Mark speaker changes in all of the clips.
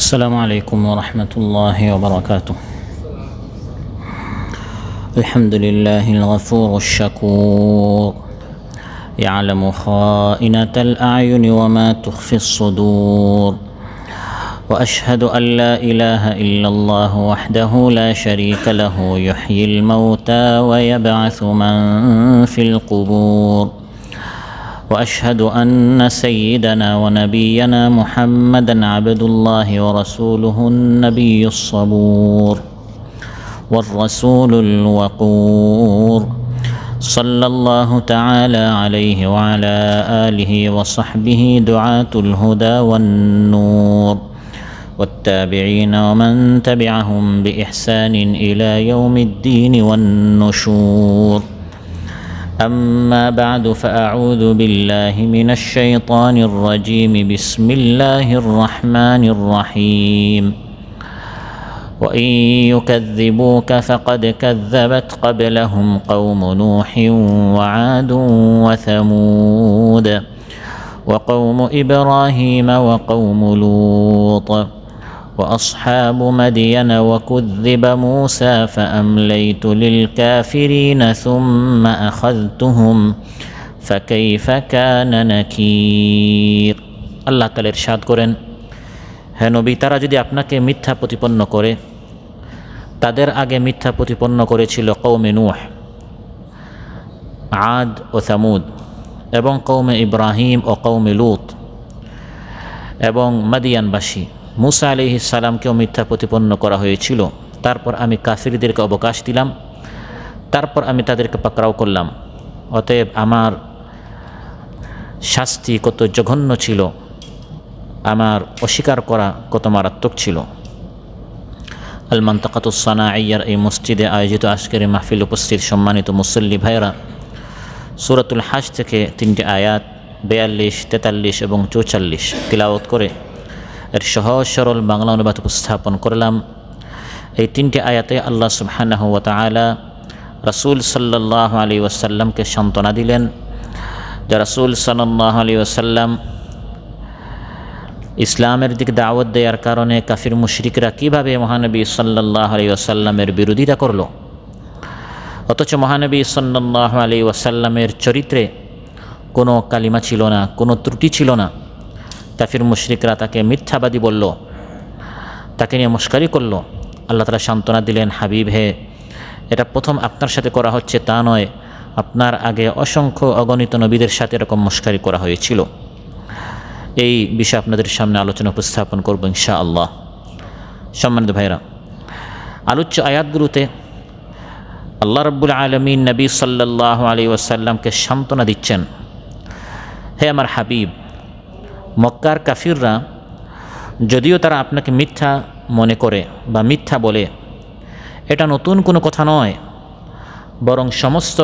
Speaker 1: السلام عليكم ورحمة الله وبركاته. الحمد لله الغفور الشكور، يعلم خائنة الأعين وما تخفي الصدور، وأشهد أن لا إله إلا الله وحده لا شريك له يحيي الموتى ويبعث من في القبور، وأشهد أن سيدنا ونبينا محمدًا عبد الله ورسوله النبي الصبور والرسول الوقور، صلى الله تعالى عليه وعلى آله وصحبه دعاة الهدى والنور، والتابعين ومن تبعهم بإحسان إلى يوم الدين والنشور. أما بعد، فأعوذ بالله من الشيطان الرجيم. بسم الله الرحمن الرحيم. وإن يكذبوك فقد كذبت قبلهم قوم نوح وعاد وثمود وقوم إبراهيم وقوم لوط وأصحاب مدين، وكذب موسى فأمليت للكافرين ثم أخذتهم فكيف كان نكير। আল্লাহ তাআলা ইরশাদ করেন, হে নবী, তারা যদি আপনাকে মিথ্যা প্রতিপন্ন করে, তাদের আগে মিথ্যা প্রতিপন্ন করেছিল কওমে নূহ, আদ ও সামুদ, এবং কওমে ইব্রাহিম ও কওমে লূত এবং মাদিয়ানবাসী। মুসা আলাইহিস সালামকেও মিথ্যা প্রতিপন্ন করা হয়েছিল। তারপর আমি কাফিরদেরকে অবকাশ দিলাম, তারপর আমি তাদেরকে পাকড়াও করলাম। অতএব আমার শাস্তি কত জঘন্য ছিল, আমার অস্বীকার করা কত মারাত্মক ছিল। আল মানতাকাতুস সানাইয়ার এই মসজিদে আয়োজিত আজকের মাহফিল উপস্থিত সম্মানিত মুসল্লি ভাইরা, সূরাতুল হাজ থেকে 3টি আয়াত 42, 43 এবং 44 তিলাওয়াত করে এর সহজ সরল বাংলা অনুবাদ উপস্থাপন করলাম। এই 3টি আয়াতে আল্লাহ সুবহানাহু ওয়া তাআলা রাসূল সাল্লাল্লাহু আলাইহি ওয়াসাল্লামকে সান্ত্বনা দিলেন যে রাসূল সাল্লাল্লাহু আলাইহি ওয়াসাল্লাম ইসলামের দিকে দাওয়াত দেওয়ার কারণে কাফির মুশরিকরা কীভাবে মহানবী সাল্লাল্লাহু আলাইহি ওয়াসাল্লামের বিরোধিতা করল, অথচ মহানবী সাল্লাল্লাহু আলাইহি ওয়াসাল্লামের চরিত্রে কোনো কালিমা ছিল না, কোনো ত্রুটি ছিল না। কাফির মুশরিকরা তাকে মিথ্যাবাদী বলল, তাকে নিয়ে মশকারি করল। আল্লাহ তাআলা সান্ত্বনা দিলেন, হাবিব হে, এটা প্রথম আপনার সাথে করা হচ্ছে তা নয়, আপনার আগে অসংখ্য অগণিত নবীদের সাথে এরকম মশকারি করা হয়েছিল। এই বিষয়ে আপনাদের সামনে আলোচনা উপস্থাপন করব ইনশাআল্লাহ। সম্মানিত ভাইরা, আলোচ্য আয়াতগুলোতে আল্লাহ রাব্বুল আলামিন নবী সাল্লাল্লাহু আলাইহি ওয়াসাল্লামকে সান্ত্বনা দিচ্ছেন, হে আমার হাবিব, মক্কার কাফিররা যদিও তারা আপনাকে মিথ্যা মনে করে বা মিথ্যা বলে, এটা নতুন কোনো কথা নয়, বরং সমস্ত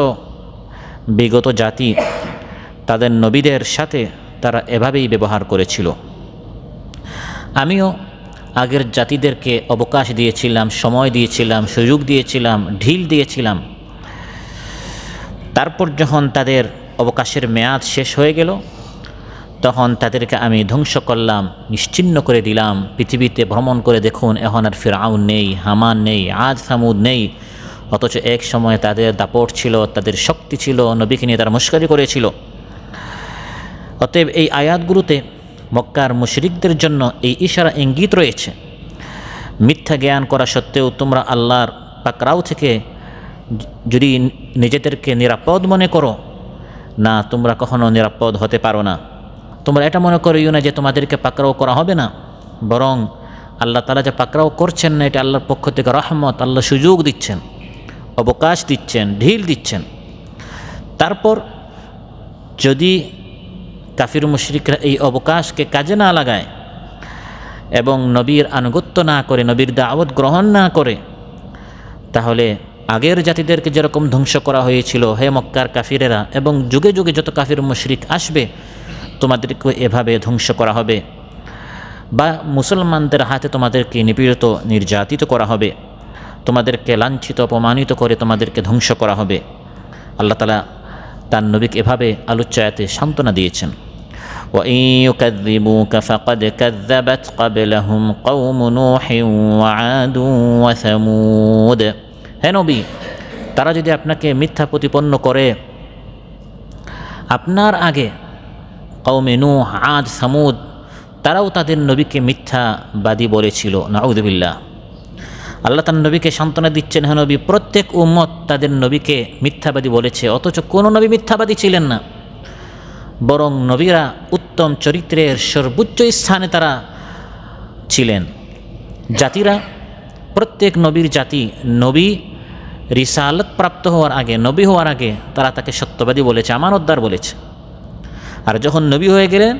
Speaker 1: বিগত জাতি তাদের নবীদের সাথে তারা এভাবেই ব্যবহার করেছিল। আমিও আগের জাতিদেরকে অবকাশ দিয়েছিলাম, সময় দিয়েছিলাম, সুযোগ দিয়েছিলাম, ঢিল দিয়েছিলাম। তারপর যখন তাদের অবকাশের মেয়াদ শেষ হয়ে গেল, তখন তাদেরকে আমি ধ্বংস করলাম, নিশ্চিহ্ন করে দিলাম। পৃথিবীতে ভ্রমণ করে দেখুন, এখন আর ফিরআউন নেই, হামান নেই, আদ সামুদ নেই, অথচ এক সময় তাদের দাপট ছিল, তাদের শক্তি ছিল, নবীকে নিয়ে তারা মশকারি করেছিল। অতএব এই আয়াতগুলোতে মক্কার মুশরিকদের জন্য এই ইশারা ইঙ্গিত রয়েছে, মিথ্যা জ্ঞান করা সত্ত্বেও তোমরা আল্লাহর পাকড়াও থেকে যদি নিজেদেরকে নিরাপদ মনে করো, না, তোমরা কখনো নিরাপদ হতে পারো না। তোমরা এটা মনে করিও না যে তোমাদেরকে পাকড়াও করা হবে না, বরং আল্লাহ তাআলা যে পাকড়াও করছেন না, এটা আল্লাহর পক্ষ থেকে রহমত। আল্লাহ সুযোগ দিচ্ছেন, অবকাশ দিচ্ছেন, ঢিল দিচ্ছেন। তারপর যদি কাফির মুশরিকরা এই অবকাশকে কাজে না লাগায় এবং নবীর আনুগত্য না করে, নবীর দাওয়াত গ্রহণ না করে, তাহলে আগের জাতিদেরকে যেরকম ধ্বংস করা হয়েছিল, হে মক্কার কাফিরেরা, এবং যুগে যুগে যত কাফির মুশরিক আসবে তোমাদেরকে এভাবে ধ্বংস করা হবে, বা মুসলমানদের হাতে তোমাদেরকে নিপীড়িত নির্যাতিত করা হবে, তোমাদেরকে লাঞ্ছিত অপমানিত করে তোমাদেরকে ধ্বংস করা হবে। আল্লাহ তাআলা তার নবীকে এভাবে আলোচ্য আয়াতে সান্ত্বনা দিয়েছেন। وإن يكذبوك فقد كذبت قبلهم قوم نوح وعاد وثمود। হে নবী, তারা যদি আপনাকে মিথ্যা প্রতিপন্ন করে, আপনার আগে কওমে নূহ, আদ, সামুদ তারাও তাদের নবীকে মিথ্যাবাদী বলেছিল। নাউযুবিল্লাহ। আল্লাহ তার নবীকে সান্ত্বনা দিচ্ছেন, হে নবী, প্রত্যেক উম্মত তাদের নবীকে মিথ্যাবাদী বলেছে, অথচ কোনো নবী মিথ্যাবাদী ছিলেন না। বরং নবীরা উত্তম চরিত্রের সর্বোচ্চ স্থানে তারা ছিলেন। জাতিরা, প্রত্যেক নবীর জাতি নবী রিসালত প্রাপ্ত হওয়ার আগে, নবী হওয়ার আগে তারা তাকে সত্যবাদী বলেছে, আমানতদার বলেছে। আর যখন নবী হয়ে গেলেন,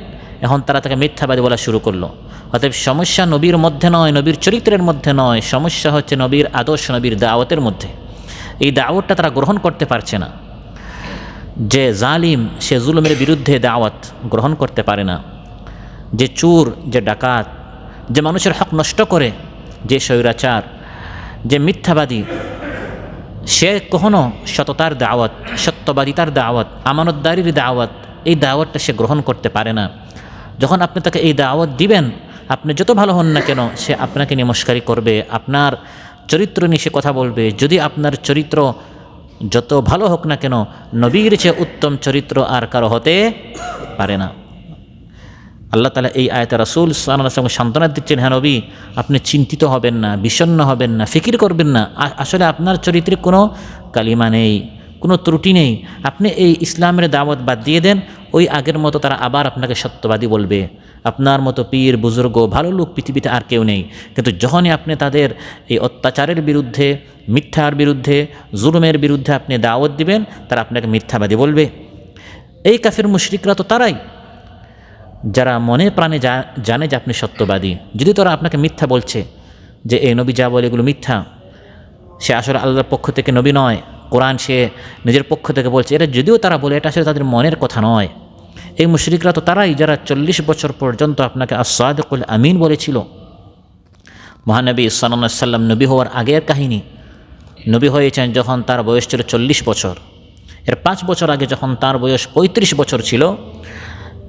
Speaker 1: এখন তারা তাকে মিথ্যাবাদী বলা শুরু করলো। অতএব সমস্যা নবীর মধ্যে নয়, নবীর চরিত্রের মধ্যে নয়, সমস্যা হচ্ছে নবীর আদর্শ, নবীর দাওয়াতের মধ্যে। এই দাওয়াতটা তারা গ্রহণ করতে পারছে না। যে জালিম, সে জুলুমের বিরুদ্ধে দাওয়াত গ্রহণ করতে পারে না। যে চোর, যে ডাকাত, যে মানুষের হক নষ্ট করে, যে স্বৈরাচার, যে মিথ্যাবাদী, সে কখনো সততার দাওয়াত, সত্যবাদিতার দাওয়াত, আমানতদারির দাওয়াত, এই দাওয়াতটা সে গ্রহণ করতে পারে না। যখন আপনি তাকে এই দাওয়াত দিবেন, আপনি যত ভালো হন না কেন, সে আপনাকে নিয়ে মস্কারি করবে, আপনার চরিত্র নিয়ে সে কথা বলবে। যদি আপনার চরিত্র যত ভালো হোক না কেন, নবীর চেয়ে উত্তম চরিত্র আর কারো হতে পারে না। আল্লাহ তাআলা এই আয়াতে রাসূল সাল্লাল্লাহু আলাইহি ওয়াসাল্লামকে সান্ত্বনা দিচ্ছেন, হ্যাঁ নবী, আপনি চিন্তিত হবেন না, বিষণ্ণ হবেন না, ফিকির করবেন না। আসলে আপনার চরিত্রে কোনো কালিমা নেই, কোনো ত্রুটি নেই। আপনি এই ইসলামের দাওয়াত বাদ দিয়ে দেন, ওই আগের মতো তারা আবার আপনাকে সত্যবাদী বলবে। আপনার মতো পীর, বুজুর্গ, ভালো লোক পৃথিবীতে আর কেউ নেই। কিন্তু যখনই আপনি তাদের এই অত্যাচারের বিরুদ্ধে, মিথ্যার বিরুদ্ধে, জুলুমের বিরুদ্ধে আপনি দাওয়াত দিবেন, তারা আপনাকে মিথ্যাবাদী বলবে। এই কাফির মুশরিকরা তো তারাই, যারা মনে প্রাণে জানে যে আপনি সত্যবাদী। যদি তারা আপনাকে মিথ্যা বলছে, যে এই নবী যা বলে এগুলো মিথ্যা, সে আসলে আল্লাহর পক্ষ থেকে নবী নয়, কোরআন সে নিজের পক্ষ থেকে বলছে, এটা যদিও তারা বলে, এটা আসলে তাদের মনের কথা নয়। এই মুশরিকরা তো তারাই, যারা 40 বছর পর্যন্ত আপনাকে আস-সাদিকুল আমিন বলেছিল। মহানবী সাল্লাল্লাহু আলাইহি ওয়াসাল্লাম নবী হওয়ার আগের কাহিনী, নবী হয়েছেন যখন তার বয়স ছিল 40 বছর। এর 5 বছর আগে যখন তার বয়স 35 বছর ছিল,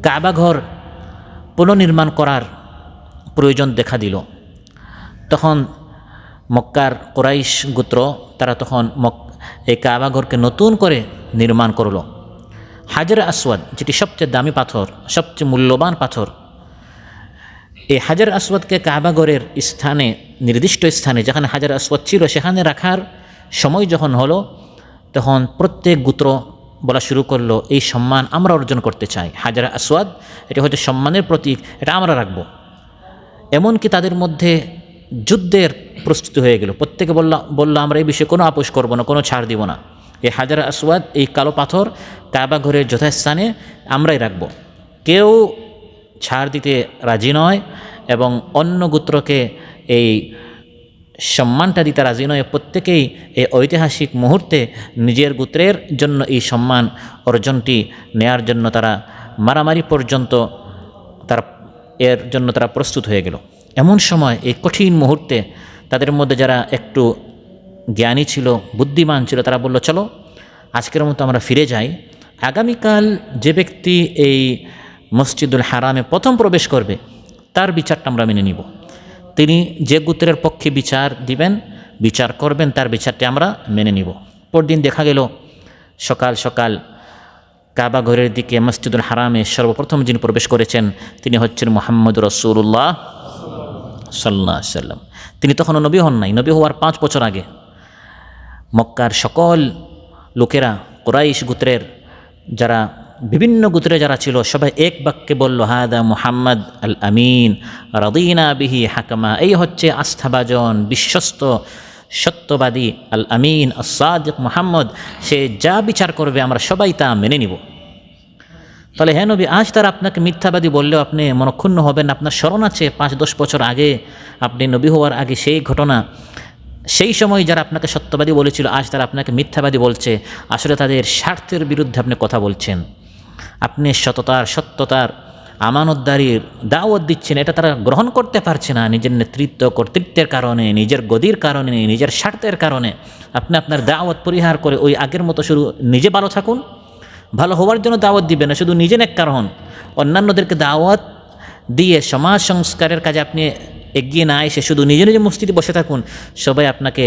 Speaker 1: কাবা ঘর পুনর্নির্মাণ করার প্রয়োজন দেখা দিল। তখন মক্কার কুরাইশ গোত্র তারা তখন এই কাবা ঘরকে নতুন করে নির্মাণ করলো। হাজার আসওয়াদ, যেটি সবচেয়ে দামি পাথর, সবচেয়ে মূল্যবান পাথর, এই হাজার আসওয়াদকে কাবা ঘরের স্থানে, নির্দিষ্ট স্থানে যেখানে হাজার আসওয়াদ ছিল, সেখানে রাখার সময় যখন হলো, তখন প্রত্যেক গোত্র বলা শুরু করলো, এই সম্মান আমরা অর্জন করতে চাই। হাজার আসওয়াদ এটা হয়তো সম্মানের প্রতীক, এটা আমরা রাখব। এমনকি তাদের মধ্যে যুদ্ধের প্রস্তুতি হয়ে গেল। প্রত্যেকে বলল আমরা এই বিষয়ে কোনো আপোষ করব না, কোনো ছাড় দিব না। এই হাজার আসওয়াদ, এই কালো পাথর কাবা ঘরের যথাস্থানে আমরাই রাখব। কেউ ছাড় দিতে রাজি নয় এবং অন্য গোত্রকে এই সম্মানটা দিতে রাজি নয়। প্রত্যেকেই এই ঐতিহাসিক মুহূর্তে নিজের গোত্রের জন্য এই সম্মান অর্জনটি নেয়ার জন্য তারা মারামারি পর্যন্ত এর জন্য তারা প্রস্তুত হয়ে গেল। এমন সময়, এই কঠিন মুহূর্তে তাদের মধ্যে যারা একটু জ্ঞানী ছিল, বুদ্ধিমান ছিল, তারা বলল, চলো আজকের মতো আমরা ফিরে যাই। আগামীকাল যে ব্যক্তি এই মসজিদুল হারামে প্রথম প্রবেশ করবে, তার বিচারটা আমরা মেনে নিব। তিনি যে গোত্রের পক্ষে বিচার দিবেন, বিচার করবেন, তার বিচারটি আমরা মেনে নিব। পরদিন দেখা গেল সকাল সকাল কাবা ঘরের দিকে মসজিদুল হারামে সর্বপ্রথম যিনি প্রবেশ করেছেন, তিনি হচ্ছেন মুহাম্মদ রাসূলুল্লাহ সাল্লাল্লাহু আলাইহি ওয়াসাল্লাম। তিনি তখনও নবী হন নাই, নবী হওয়ার 5 বছর আগে। মক্কার সকল লোকেরা, কুরাইশ গোত্রের যারা, বিভিন্ন গোত্রে যারা ছিল, সবাই এক বাক্যে বলল, হাদা মুহাম্মদ আল আমিন রাদিনা বিহি হাকামা। এই হচ্ছে আস্থাভাজন, বিশ্বস্ত, সত্যবাদী আল আমিন আস-সাদিক মুহাম্মদ। সে যা বিচার করবে আমরা সবাই তা মেনে নিব। তাহলে হে নবী, আজ তারা আপনাকে মিথ্যাবাদী বললেও আপনি মনক্ষুণ্ণ হবেন। আপনার স্মরণ আছে 5-10 বছর আগে, আপনি নবী হওয়ার আগে সেই ঘটনা, সেই সময় যারা আপনাকে সত্যবাদী বলেছিল, আজ তারা আপনাকে মিথ্যাবাদী বলছে। আসলে তাদের স্বার্থের বিরুদ্ধে আপনি কথা বলছেন। আপনি সততার, সত্যতার, আমানতদারির দাওয়াত দিচ্ছেন, এটা তারা গ্রহণ করতে পারছে না। নিজের নেতৃত্ব, কর্তৃত্বের কারণে, নিজের গদির কারণে, নিজের স্বার্থের কারণে আপনি আপনার দাওয়াত পরিহার করে ওই আগের মতো শুধু নিজে ভালো থাকুন, ভালো হওয়ার জন্য দাওয়াত দিবেন না, শুধু নিজে নেককার হন, অন্যান্যদেরকে দাওয়াত দিয়ে সমাজ সংস্কারের কাজে আপনি এগিয়ে না এসে শুধু নিজে নিজে মসজিদে বসে থাকুন, সবাই আপনাকে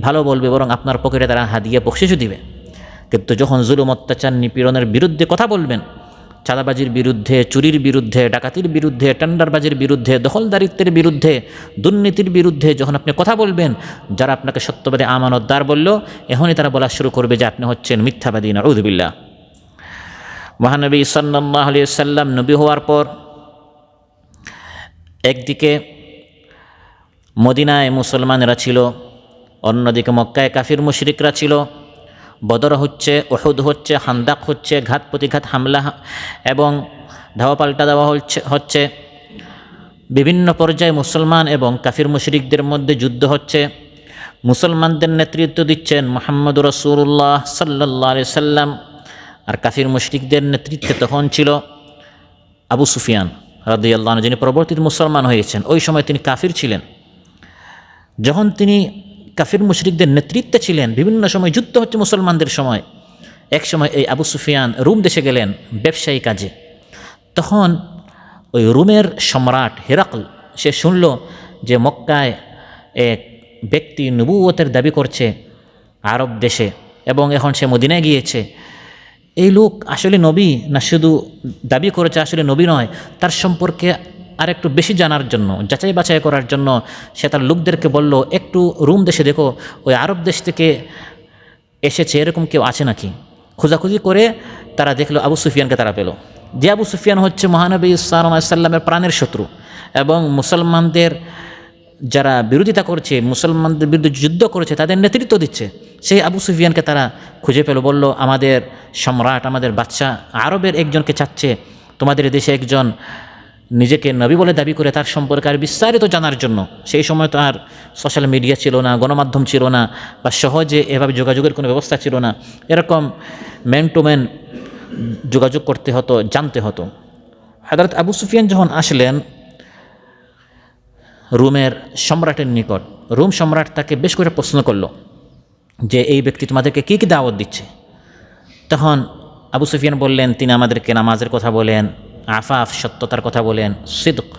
Speaker 1: ভালো বলবে, বরং আপনার পকেটে তারা হাদিয়া বকশিশও দিবে। কিন্তু যখন জুলুম, অত্যাচার, নিপীড়নের বিরুদ্ধে কথা বলবেন, চাঁদাবাজির বিরুদ্ধে, চুরির বিরুদ্ধে, ডাকাতির বিরুদ্ধে, টেন্ডারবাজির বিরুদ্ধে, দখলদারিত্বের বিরুদ্ধে, দুর্নীতির বিরুদ্ধে যখন আপনি কথা বলবেন, যারা আপনাকে সত্যবাদী আমানতদার বলল, এখনই তারা বলা শুরু করবে যে আপনি হচ্ছেন মিথ্যাবাদী। নাউযু বিল্লাহ। মহানবী সাল্লাল্লাহু আলাইহি ওয়াসাল্লাম নবী হওয়ার পর একদিকে মদিনায় মুসলমানেরা ছিল, অন্যদিকে মক্কায় কাফির মুশরিকরা ছিল। বদর হচ্ছে, উহুদ হচ্ছে, খান্দাক হচ্ছে, ঘাত প্রতিঘাত হামলা এবং ধাওয়া পাল্টা দেওয়া হচ্ছে। বিভিন্ন পর্যায়ে মুসলমান এবং কাফির মুশরিকদের মধ্যে যুদ্ধ হচ্ছে। মুসলমানদের নেতৃত্ব দিচ্ছেন মুহাম্মদুর রাসূলুল্লাহ সাল্লাল্লাহু আলাইহি সাল্লাম, আর কাফির মুশরিকদের নেতৃত্বে তখন ছিল আবু সুফিয়ান রাদিয়াল্লাহু আনহু, যিনি পরবর্তীতে মুসলমান হয়েছেন। ওই সময় তিনি কাফির ছিলেন। যখন তিনি কাফির মুশরিকদের নেতৃত্বে ছিলেন, বিভিন্ন সময় যুদ্ধ হচ্ছে মুসলমানদের সময়। এক সময় এই আবু সুফিয়ান রুম দেশে গেলেন ব্যবসায়ী কাজে। তখন ওই রুমের সম্রাট হিরাকল, সে শুনল যে মক্কায় এক ব্যক্তি নবুয়তের দাবি করছে আরব দেশে, এবং এখন সে মদিনায় গিয়েছে। এই লোক আসলে নবী না শুধু দাবি করেছে আসলে নবী নয়, তার সম্পর্কে আর একটু বেশি জানার জন্য, যাচাই বাছাই করার জন্য সে তার লোকদেরকে বলল, একটু রুম দেশে দেখো ওই আরব দেশ থেকে এসেছে এরকম কেউ আছে নাকি। খোঁজাখুঁজি করে তারা দেখলো আবু সুফিয়ানকে তারা পেল, যে আবু সুফিয়ান হচ্ছে মহানবী সাল্লাল্লাহু আলাইহি সাল্লামের প্রাণের শত্রু এবং মুসলমানদের যারা বিরোধিতা করছে, মুসলমানদের বিরুদ্ধে যুদ্ধ করেছে, তাদের নেতৃত্ব দিচ্ছে। সেই আবু সুফিয়ানকে তারা খুঁজে পেল, বলল, আমাদের সম্রাট, আমাদের বাদশা আরবের একজনকে চাচ্ছে তোমাদের দেশে একজন নিজেকে নবী বলে দাবি করে, তার সম্পর্কে আর বিস্তারিত জানার জন্য। সেই সময় তো আর সোশ্যাল মিডিয়া ছিল না, গণমাধ্যম ছিল না, বা সহজে এভাবে যোগাযোগের কোনো ব্যবস্থা ছিল না। এরকম ম্যান টু ম্যান যোগাযোগ করতে হতো, জানতে হতো। হযরত আবু সুফিয়ান যখন আসলেন রোমের সম্রাটের নিকট, রোম সম্রাট তাকে বেশ করে প্রশ্ন করল যে এই ব্যক্তি তোমাদেরকে কী কী দাওয়াত দিচ্ছে। তখন আবু সুফিয়ান বললেন, তিনি আমাদেরকে নামাজের কথা বলেন, আফাফ সত্যতার কথা বলেন, সিদক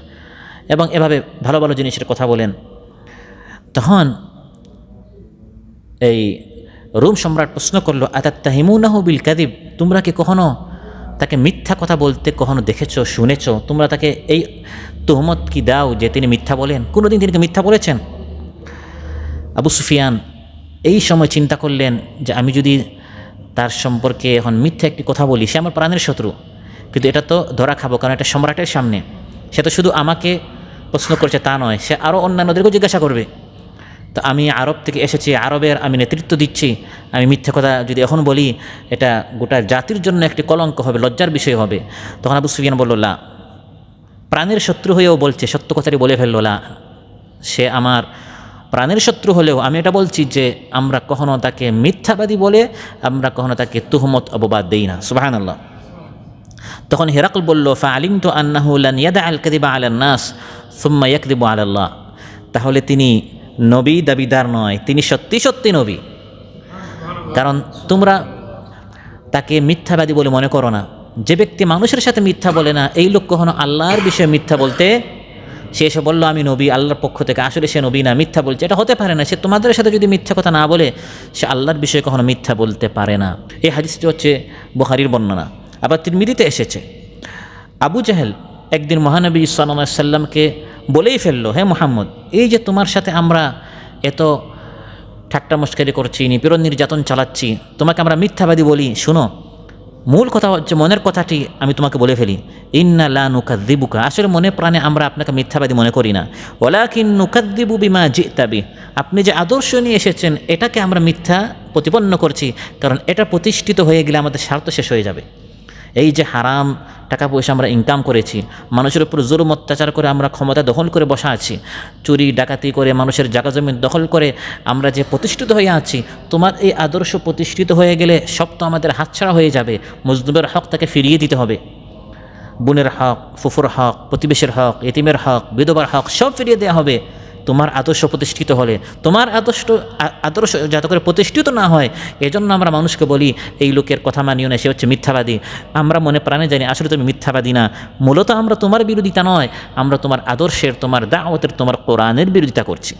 Speaker 1: এবং এভাবে ভালো ভালো জিনিসের কথা বলেন। তখন এই রোম সম্রাট প্রশ্ন করলো, আতাত্তাহিমুনাহু বিল কাযিব, তোমরা কি কখনো তাকে মিথ্যা কথা বলতে কখনো দেখেছো, শুনেছো? তোমরা তাকে এই তুহমত কি দাও যে তিনি মিথ্যা বলেন? কোনোদিন তিনি মিথ্যা বলেছেন? আবু সুফিয়ান এই সময় চিন্তা করলেন যে আমি যদি তার সম্পর্কে এখন মিথ্যা একটি কথা বলি, সে আমার প্রাণের শত্রু, কিন্তু এটা তো ধরা খাবো, কারণ এটা সম্রাটের সামনে। সে তো শুধু আমাকে প্রশ্ন করছে তা নয়, সে আরও অন্যান্যদেরকেও জিজ্ঞাসা করবে। তো আমি আরব থেকে এসেছি, আরবের আমি নেতৃত্ব দিচ্ছি, আমি মিথ্যা কথা যদি এখন বলি, এটা গোটা জাতির জন্য একটি কলঙ্ক হবে, লজ্জার বিষয় হবে। তখন আবু সুফিয়ান বলল, লা, প্রাণের শত্রু হয়েও বলছে, সত্য কথাটি বলে ফেলল, লা, সে আমার প্রাণের শত্রু হলেও আমি এটা বলছি যে আমরা কখনো তাকে মিথ্যাবাদী বলে আমরা কখনো তাকে তুহমত অপবাদ দেই না। সুবহানাল্লাহ। তখন হিরাকল বলল, ফাআলিমতু আন্নাহু লান ইয়াদআল কাযিবা আলান নাস সুম্মা ইয়াকযিবু আলাল্লাহ, তাহলে তিনি নবী দাবিদার নয়, তিনি সত্যি সত্যি নবী। কারণ তোমরা তাকে মিথ্যাবাদী বলে মনে করো না। যে ব্যক্তি মানুষের সাথে মিথ্যা বলে না, এই লোক কখনো আল্লাহর বিষয়ে মিথ্যা বলতে, সে এসে বললো আমি নবী আল্লাহর পক্ষ থেকে, আসলে সে নবী না, মিথ্যা বলছে, এটা হতে পারে না। সে তোমাদের সাথে যদি মিথ্যা কথা না বলে, সে আল্লাহর বিষয়ে কখনো মিথ্যা বলতে পারে না। এই হাদিসটি হচ্ছে বুখারীর বর্ণনা। আবার তিরমিজিতে এসেছে, আবু জাহেল একদিন মহানবী সাল্লাল্লাহু আলাইহি সাল্লামকে বলেই ফেললো, হে মুহাম্মদ, এই যে তোমার সাথে আমরা এত ঠাট্টা মস্করি করছি, নিপীড়ন নির্যাতন চালাচ্ছি, তোমাকে আমরা মিথ্যাবাদী বলি, শুনো, মূল কথা হচ্ছে মনের কথাটি আমি তোমাকে বলে ফেলি, ইন্না লা নুকাযযিবুকা, আসলে মনে প্রাণে আমরা আপনাকে মিথ্যাবাদী মনে করি না, ওয়ালাকিন নুকাযযিবু বিমা জিতা বিহি, আপনি যে আদর্শ নিয়ে এসেছেন এটাকে আমরা মিথ্যা প্রতিপন্ন করছি, কারণ এটা প্রতিষ্ঠিত হয়ে গেলে আমাদের স্বার্থ শেষ হয়ে যাবে। এই যে হারাম টাকা পয়সা আমরা ইনকাম করেছি, মানুষের উপর জুলুম অত্যাচার করে আমরা ক্ষমতা দখল করে বসা আছি, চুরি ডাকাতি করে মানুষের জায়গা জমি দখল করে আমরা যে প্রতিষ্ঠিত হয়ে আছি, তোমার এই আদর্শ প্রতিষ্ঠিত হয়ে গেলে সব তো আমাদের হাতছাড়া হয়ে যাবে। মজলুমের হক তাকে ফিরিয়ে দিতে হবে, বোনের হক, ফুফুর হক, প্রতিবেশীর হক, এতিমের হক, বিধবার হক সব ফিরিয়ে দেওয়া হবে। তোমার আদর্শ প্রতিষ্ঠিত হলে, তোমার আদর্শ যাতে করে প্রতিষ্ঠিত না হয়, এজন্য আমরা মানুষকে বলি এই লোকের কথা মানিও না, সে হচ্ছে মিথ্যাবাদী। আমরা মনে প্রাণে জানি আসলে তুমি মিথ্যাবাদী না, মূলত আমরা তোমার বিরোধিতা নয়, আমরা তোমার আদর্শের, তোমার দাওয়াতের, তোমার কোরআনের বিরোধিতা করছি।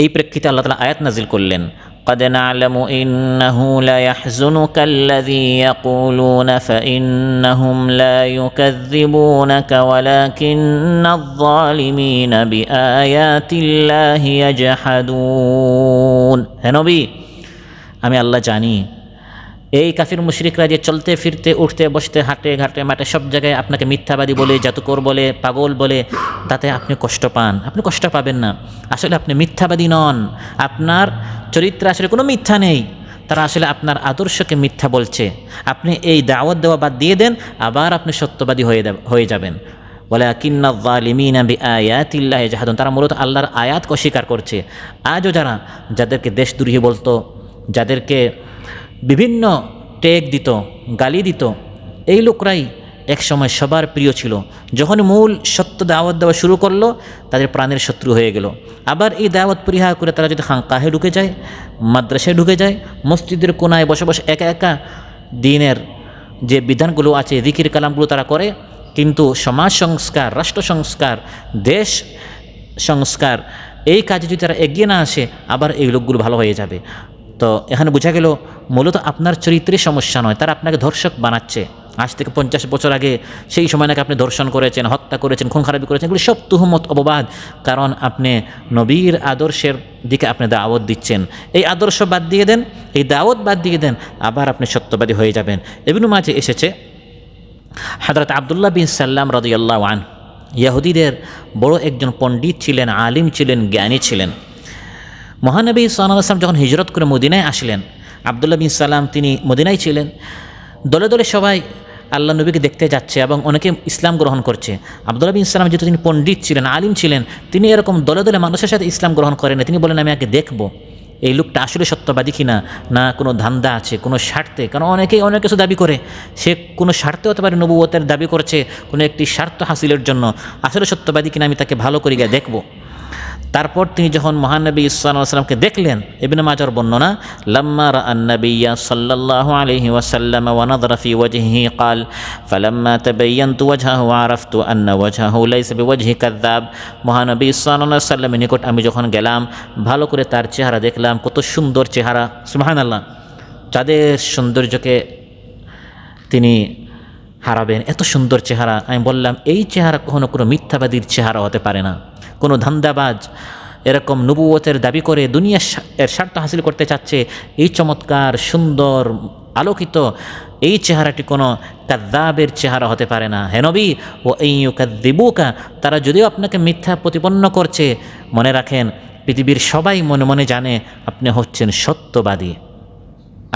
Speaker 1: এই প্রেক্ষিতে আল্লাহ তাআলা আয়াত নাজিল করলেন, قد نعلم إنه ليحزنك الذي يقولون فإنهم لا يكذبونك ولكن الظالمين بآيات الله يجحدون। হে নবী, আমি আল্লাহ জানি এই কাফির মুশরিকরা যে চলতে ফিরতে, উঠতে বসতে, হাঁটে ঘাটে মাঠে সব জায়গায় আপনাকে মিথ্যাবাদী বলে, জাদুকর বলে, পাগল বলে, তাতে আপনি কষ্ট পান। আপনি কষ্ট পাবেন না, আসলে আপনি মিথ্যাবাদী নন, আপনার চরিত্রে আসলে কোনো মিথ্যা নেই, তারা আসলে আপনার আদর্শকে মিথ্যা বলছে। আপনি এই দাওয়াত দেওয়া বাদ দিয়ে দেন, আবার আপনি সত্যবাদী হয়ে যাবেন। ওয়ালাকিন্না যালিমিনা বিআয়াতিল্লাহি ইয়াজহাদুন, তারা মূলত আল্লাহর আয়াতকে অস্বীকার করছে। আজও যাদেরকে দেশদ্রোহী বলতো, যাদেরকে বিভিন্ন টেক দিত, গালি দিত, এই লোকরাই একসময় সবার প্রিয় ছিল। যখন মূল সত্য দাওয়াত দেওয়া শুরু করলো, তাদের প্রাণের শত্রু হয়ে গেল। আবার এই দাওয়াত পরিহার করে তারা যদি খানকাহে ঢুকে যায়, মাদ্রাসায় ঢুকে যায়, মসজিদের কোনায় বসে বসে একা একা দিনের যে বিধানগুলো আছে, জিকির কালামগুলো তারা করে, কিন্তু সমাজ সংস্কার, রাষ্ট্র সংস্কার, দেশ সংস্কার, এই কাজে যদি তারা এগিয়ে না আসে, আবার এই লোকগুলো ভালো হয়ে যাবে। তো এখানে বোঝা গেল মূলত আপনার চরিত্রের সমস্যা নয়, তারা আপনাকে ধর্ষক বানাচ্ছে। আজ থেকে 50 বছর আগে সেই সময় নাকি আপনি ধর্ষণ করেছেন, হত্যা করেছেন, খুন খারাপি করেছেন, এগুলো সব তুহমত, অপবাদ। কারণ আপনি নবীর আদর্শের দিকে আপনি দাওয়াত দিচ্ছেন। এই আদর্শ বাদ দিয়ে দেন, এই দাওয়াত বাদ দিয়ে দেন, আবার আপনি সত্যবাদী হয়ে যাবেন। ইবনে মাজাহ এসেছে, হযরত আব্দুল্লাহ বিন সাল্লাম রাদিয়াল্লাহু আনহু ইহুদিদের বড় একজন পণ্ডিত ছিলেন, আলিম ছিলেন, জ্ঞানী ছিলেন। মহানবী সাল্লাল্লাহু আলাইহি ওয়াসাল্লাম যখন হিজরত করে মদিনায় আসলেন, আব্দুল্লাহ বিন সাল্লাম তিনি মদিনায় ছিলেন। দলে দলে সবাই আল্লাহ নবীকে দেখতে যাচ্ছে এবং অনেকে ইসলাম গ্রহণ করছে। আব্দুল্লাহ বিন সাল্লাম যেহেতু তিনি পণ্ডিত ছিলেন, আলিম ছিলেন, তিনি এরকম দলে দলে মানুষের সাথে ইসলাম গ্রহণ করেন না। তিনি বলেন আমি আগে দেখব এই লোকটা আসলে সত্যবাদী কিনা, না কোনো ধান্দা আছে, কোনো স্বার্থে। কারণ অনেকেই অনেক কিছু দাবি করে, সে কোনো স্বার্থে হতে পারে, নবুয়তের দাবি করছে কোনো একটি স্বার্থ হাসিলের জন্য। আসলে সত্যবাদী কিনা আমি তাকে ভালো করে গিয়ে দেখব। তারপর তিনি যখন মহানবী সাল্লাল্লাহু আলাইহি ওয়াসাল্লামকে দেখলেন, ইবনে মাজাহর বর্ণনা, লাম্মা রাআন নাবিয়্যা সাল্লাল্লাহু আলাইহি ওয়াসাল্লাম ওয়া নাযারা ফি ওয়াজহিহি ক্বাল ফালাম্মা তাবায়্যানতু ওয়াজহাহু ওয়া আরাফতু আন্না ওয়াজহাহু লাইসা বিওয়াজহি কাযযাব। মহানবী সাল্লাল্লাহু আলাইহি ওয়াসাল্লামের নিকট আমি যখন গেলাম, ভালো করে তার চেহারা দেখলাম, কত সুন্দর চেহারা, সুবহানাল্লাহ। যাদের সৌন্দর্যকে তিনি হারাবেন, এত সুন্দর চেহারা। আমি বললাম এই চেহারা কখনো কোনো মিথ্যাবাদীর চেহারা হতে পারে না। কোনো ধান্দাবাজ এরকম নবুয়তের দাবি করে দুনিয়ার এর স্বার্থ হাসিল করতে চাচ্ছে, এই চমৎকার সুন্দর আলোকিত এই চেহারাটি কোনো কাযযাবের চেহারা হতে পারে না। হে নবী, ও ইউকাযযিবুকা, তারা যদিও আপনাকে মিথ্যা প্রতিপন্ন করছে, মনে রাখেন পৃথিবীর সবাই মনে মনে জানে আপনি হচ্ছেন সত্যবাদী।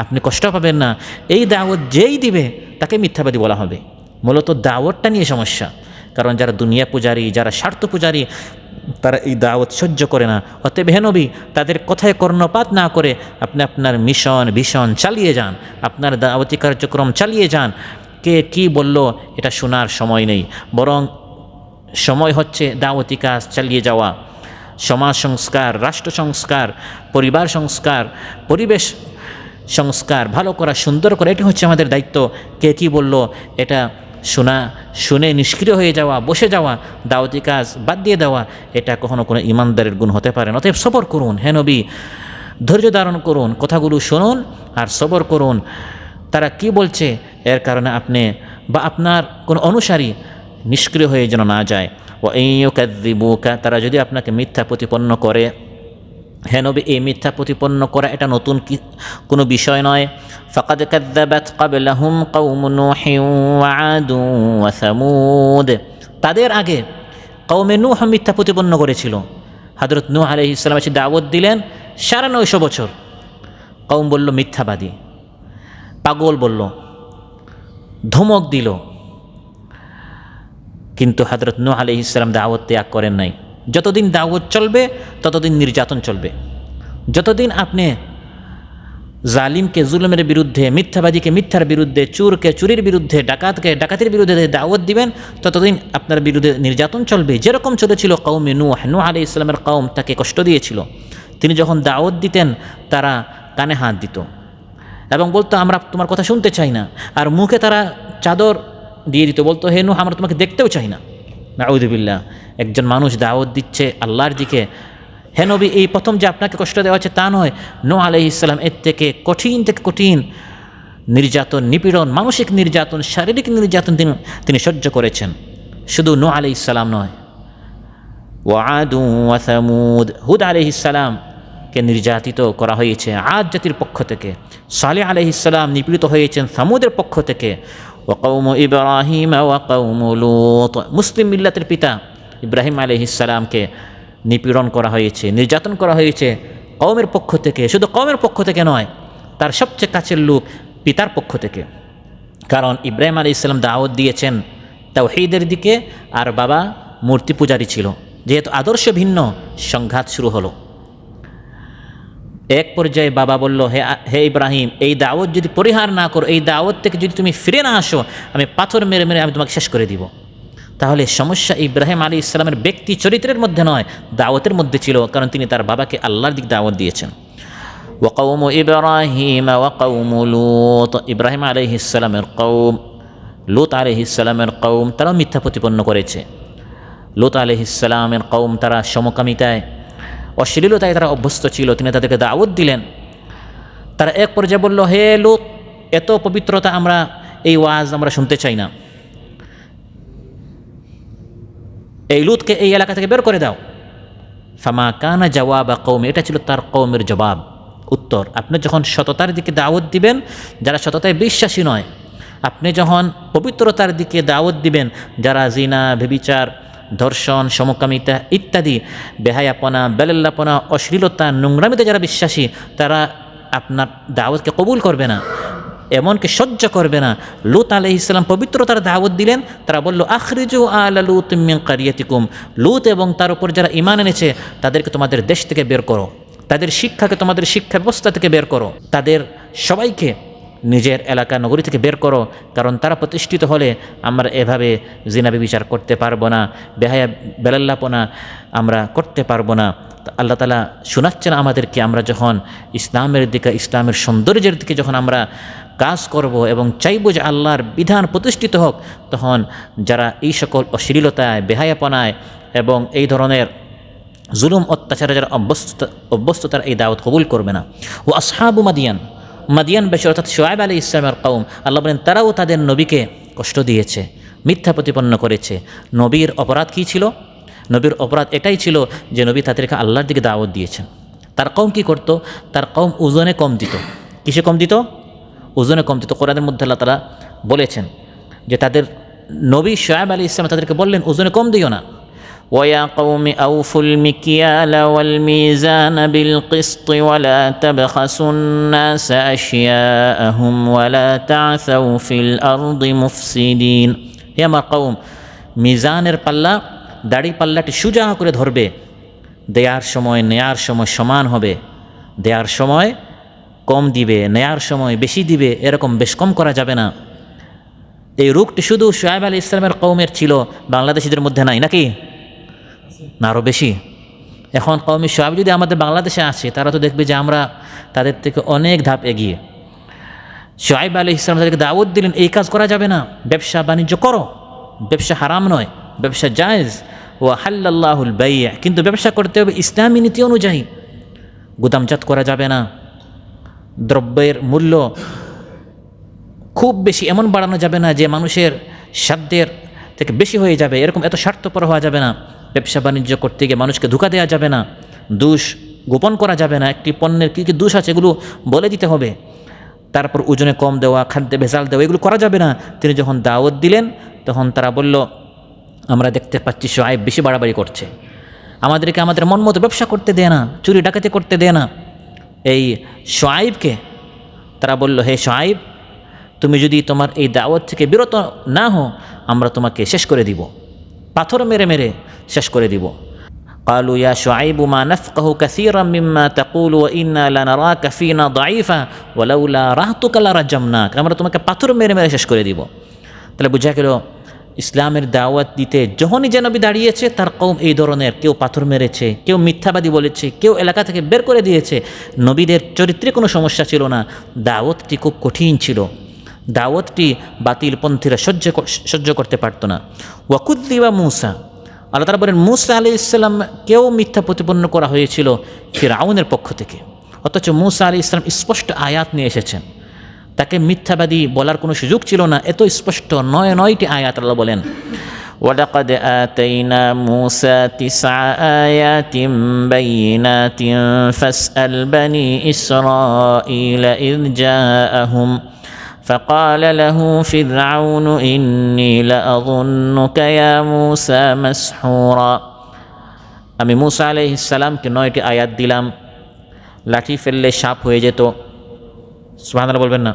Speaker 1: আপনি কষ্ট পাবেন না, এই দাওয়াত যেই দিবে তাকে মিথ্যাবাদী বলা হবে। মূলত দাওয়াতটা নিয়ে সমস্যা। কারণ যারা দুনিয়া পূজারী, যারা স্বার্থ পূজারী, তারা এই দাওয়াত সহ্য করে না। অতএব হে নবী, তাদের কথায় কর্ণপাত না করে আপনি আপনার ভীষণ চালিয়ে যান, আপনার দাওয়াতি কার্যক্রম চালিয়ে যান। কে কি বলল এটা শোনার সময় নেই, বরং সময় হচ্ছে দাওয়াতি কাজ চালিয়ে যাওয়া। সমাজ সংস্কার, রাষ্ট্র সংস্কার, পরিবার সংস্কার, পরিবেশ সংস্কার ভালো করা, সুন্দর করা, এটি হচ্ছে আমাদের দায়িত্ব। কে কি বলল এটা শুনে নিষ্ক্রিয় হয়ে যাওয়া, বসে যাওয়া, দাওয়াতি কাজ বাদ দিয়ে দেওয়া, এটা কখনো কোনো ইমানদারের গুণ হতে পারে না। অতএব সবর করুন হে নবী, ধৈর্য ধারণ করুন, কথাগুলো শুনুন আর সবর করুন। তারা কি বলছে এর কারণে আপনি বা আপনার কোনো অনুসারী নিষ্ক্রিয় হয়ে যেন না যায়। ওয়া ইউকাযযিবুকা, তারা যদি আপনাকে মিথ্যা প্রতিপন্ন করে, হে নবী এই মিথ্যা প্রতিপন্ন করা এটা নতুন কোনো বিষয় নয়। ফাকাদ কাযযাবাত ক্বাবলাহুম কওমু নূহিন ওয়া আদু ওয়া সামুদ, তাদের আগে কওমে নূহ মিথ্যা প্রতিপন্ন করেছিল। হযরত নূহ আলাইহিস সালাম এসে দাওয়াত দিলেন ৯৫০ বছর, কওম বলল মিথ্যাবাদী, পাগল বলল, ধমক দিল, কিন্তু হযরত নূহ আলাইহিস সালাম দাওয়াত ত্যাগ করেন নাই। যতদিন দাওয়াত চলবে ততদিন নির্যাতন চলবে, যতদিন আপনি জালিমকে জুলুমের বিরুদ্ধে, মিথ্যাবাদীকে মিথ্যার বিরুদ্ধে, চোরকে চুরির বিরুদ্ধে, ডাকাতকে ডাকাতির বিরুদ্ধে দাওয়াত দিবেন, ততদিন আপনার বিরুদ্ধে নির্যাতন চলবে। যেরকম চলেছিল কওমে নূহ আলাইহিস সালামের কওম তাকে কষ্ট দিয়েছিল। তিনি যখন দাওয়াত দিতেন তারা কানে হাত দিত এবং বলতো আমরা তোমার কথা শুনতে চাই না, আর মুখে তারা চাদর দিয়ে দিত, বলতো হে নূহ আমরা তোমাকে দেখতেও চাই না। নাউযুবিল্লাহ। একজন মানুষ দাওয়াত দিচ্ছে আল্লাহর দিকে, হে নবী এই প্রথম যে আপনাকে কষ্ট দেওয়া হচ্ছে তা নয়, নূহ আলাইহিস সালাম এর থেকে কঠিন নির্যাতন, নিপীড়ন, মানসিক নির্যাতন, শারীরিক নির্যাতন তিনি সহ্য করেছেন। শুধু নূহ আলাইহিস সালাম নয়, ওয়াআদ ওয়া সামুদ, হুদ আলাইহিস সালামকে নির্যাতিত করা হয়েছে আদ জাতির পক্ষ থেকে। সালেহ আলাইহিস সালাম নিপীড়িত হয়েছেন সামুদের পক্ষ থেকে। ওয়া কওমু ইব্রাহিম ওয়া কওমু লূত, মুসলিম মিল্লাতের পিতা ইব্রাহিম আলাইহিস সালামকে নিপীড়ন করা হয়েছে, নির্যাতন করা হয়েছে কওমের পক্ষ থেকে। শুধু কওমের পক্ষ থেকে নয়, তার সবচেয়ে কাছের লোক পিতার পক্ষ থেকে। কারণ ইব্রাহিম আলাইহিস সালাম দাওয়াত দিয়েছেন তাওহীদের দিকে, আর বাবা মূর্তি পূজারী ছিল। যেহেতু আদর্শ ভিন্ন, সংঘাত শুরু হলো। এক পর্যায়ে বাবা বলল, হে ইব্রাহিম এই দাওয়াত যদি পরিহার না করো, এই দাওয়াত থেকে যদি তুমি ফিরে না আসো, আমি পাথর মেরে মেরে আমি তোমাকে শেষ করে দিব। তাহলে সমস্যা ইব্রাহিম আলাইহিস সালামের ব্যক্তি চরিত্রের মধ্যে নয়, দাওয়াতের মধ্যে ছিল। কারণ তিনি তার বাবাকে আল্লাহর দিক দাওয়াত দিয়েছেন। ওয়া কওমু ইব্রাহিম ওয়া কওমু লূত, ইব্রাহিম আলাইহিস সালামের কওম, লূত আলাইহিস সালামের কওম তারাও মিথ্যা প্রতিপন্ন করেছে। লূত আলাইহিস সালামের কওম তারা সমকামিতায়, অশ্লীলতায় তারা অভ্যস্ত ছিল। তিনি তাদেরকে দাওয়াত দিলেন। তারা এক পর্যায়ে বলল, হে লূত এত পবিত্রতা আমরা, এই ওয়াজ আমরা শুনতে চাই না, এই লূতকে এই এলাকা থেকে বের করে দাও। ফামা কানা জওয়াবা কওমি, এটা ছিল তার কওমের জবাব, উত্তর। আপনি যখন সততার দিকে দাওয়াত দিবেন, যারা সততায় বিশ্বাসী নয়, আপনি যখন পবিত্রতার দিকে দাওয়াত দিবেন, যারা জিনা, ব্যভিচার, ধর্ষণ, সমকামিতা ইত্যাদি বেহায়াপনা, বেলাল্লাপনা, অশ্লীলতা, নোংরামিতে যারা বিশ্বাসী, তারা আপনার দাওয়াতকে কবুল করবে না, এমনকি সহ্য করবে না। লূত আলাইহিস সালাম পবিত্রতার দাওয়াত দিলেন। তারা বলল, আখরিজু আলা লূত মিন কারিয়াতিকুম, লূত এবং তার উপর যারা ঈমান এনেছে তাদেরকে তোমাদের দেশ থেকে বের করো, তাদের শিক্ষাকে তোমাদের শিক্ষা ব্যবস্থা থেকে বের করো, তাদের সবাইকে নিজের এলাকা নগরী থেকে বের করো। কারণ তারা প্রতিষ্ঠিত হলে আমরা এভাবে জিনা ব্যভিচার করতে পারবো না, বেহায়া বেলাল্লাপনা আমরা করতে পারবো না। আল্লাহ তাআলা শোনাচ্ছেন আমাদেরকে, আমরা যখন ইসলামের দিকে, ইসলামের সৌন্দর্যের দিকে যখন আমরা কাজ করব এবং চাইব যে আল্লাহর বিধান প্রতিষ্ঠিত হোক, তখন যারা এই সকল অশ্লীলতায়, বেহায়াপনায় এবং এই ধরনের জুলুম অত্যাচারে যারা অভ্যস্ত তারা এই দাওয়াত কবুল করবে না। ও আসহাবু মাদিয়ানবাসী অর্থাৎ শুআয়ব আলাইহিস সালামের কওম, আল্লাহ বলেন তারাও তাদের নবীকে কষ্ট দিয়েছে, মিথ্যা প্রতিপন্ন করেছে। নবীর অপরাধ কী ছিল? নবীর অপরাধ এটাই ছিল যে নবী তাদেরকে আল্লাহর দিকে দাওয়াত দিয়েছেন। তার কওম কী করতো? তার কওম ওজনে কম দিত। কিসে কম দিত? ওজনে কম দিত। কোরআনের মধ্যে আল্লাহ তাআলা বলেছেন যে তাদের নবী শুআয়ব আলাইহিস সালাম তাদেরকে বললেন ওজনে কম দিও না। ويا قوم أوفوا المكيال والميزان بالقسط ولا تبخسوا الناس أشياءهم ولا تعثوا في الأرض مفسدين। হে আমার কওম, মিজানের পাল্লা, দাড়ি পাল্লাটি সোজা করে ধরবে, দেয়ার সময় নেয়ার সময় সমান হবে, দেয়ার সময় কম দিবে, নেয়ার সময় বেশি দিবে, এরকম বেশ কম করা যাবে না। এই রূপটি শুধু শুআয়ব আলাইহিস সালামের কওমের ছিল, বাংলাদেশিদের মধ্যে নাই নাকি? না আরও বেশি। এখন কওমি শুআয়ব যদি আমাদের বাংলাদেশে আসে, তারা তো দেখবে যে আমরা তাদের থেকে অনেক ধাপ এগিয়ে। শুআয়ব আলাইহিস সালাম তাদেরকে দাওয়াত দিলেন, এই কাজ করা যাবে না, ব্যবসা বাণিজ্য করো, ব্যবসা হারাম নয়, ব্যবসা জায়েজ। ওয়া হাল্লাল্লাহুল বাই', কিন্তু ব্যবসা করতে হবে ইসলামী নীতি অনুযায়ী। গুদামজাত করা যাবে না, দ্রব্যের মূল্য খুব বেশি এমন বাড়ানো যাবে না যে মানুষের সাধ্যের থেকে বেশি হয়ে যাবে, এরকম এত স্বার্থপর হওয়া যাবে না। ব্যবসা বাণিজ্য করতে গিয়ে মানুষকে ধোঁকা দেওয়া যাবে না, দোষ গোপন করা যাবে না, একটি পণ্যের কী কী দোষ আছে এগুলো বলে দিতে হবে। তারপর ওজনে কম দেওয়া, খাদ্যে ভেজাল দেওয়া, এগুলো করা যাবে না। তিনি যখন দাওয়াত দিলেন তখন তারা বলল, আমরা দেখতে পাচ্ছি শুআয়ব বেশি বাড়াবাড়ি করছে, আমাদেরকে আমাদের মন মতো ব্যবসা করতে দেয় না, চুরি ডাকাতি করতে দেয় না। এই শুআয়বকে তারা বলল, হে শুআয়ব, তুমি যদি তোমার এই দাওয়াত থেকে বিরত না হও, আমরা তোমাকে শেষ করে দিব, পাথর মেরে মেরে শেষ করে দিব। قالوا يا شعيب ما نفقه كثيرا مما تقول وإنا لنراك فينا ضعيفا ولولا رهطك لرجمناك, আমরা তোমাকে পাথর মেরে মেরে শেষ করে দিব। তাহলে বোঝা গেল ইসলামের দাওয়াত দিতে যখনই যে নবী দাঁড়িয়েছে তার কওম এই ধরনের, কেউ পাথর মেরেছে, কেউ মিথ্যাবাদী বলেছে, কেউ এলাকা থেকে বের করে দিয়েছে। নবীদের চরিত্রে কোনো সমস্যা ছিল না, দাওয়াতটি খুব কঠিন ছিল, দাওয়াতটি বাতিলপন্থীরা সহ্য করতে পারত না। ওয়াকুদ্দিবা মূসা, আল্লাহ তাআলা বলেন মূসা আলাইহিস সালামকেও মিথ্যা প্রতিপন্ন করা হয়েছিল ফিরআউনের পক্ষ থেকে, অথচ মূসা আলাইহিস সালাম স্পষ্ট আয়াত নিয়ে এসেছেন, তাকে মিথ্যাবাদী বলার কোনো সুযোগ ছিল না। এত স্পষ্ট 9টি আয়াত আল্লাহ বলেন ওয়ালাকাদ আতাইনা মূসা 9 আয়াতিন বাইয়িনাতিন ফাসআল বনি ইসরাঈলা ইয জাআহুম فقال له فرعون إني لأظنك يا موسى مسحورا। আমি মূসা আলাইহিস সালামকে 9টি আয়াত দিলাম, লাঠি ফেললে সাপ হয়ে যেত, সুবহানাল্লাহ বলবেন না?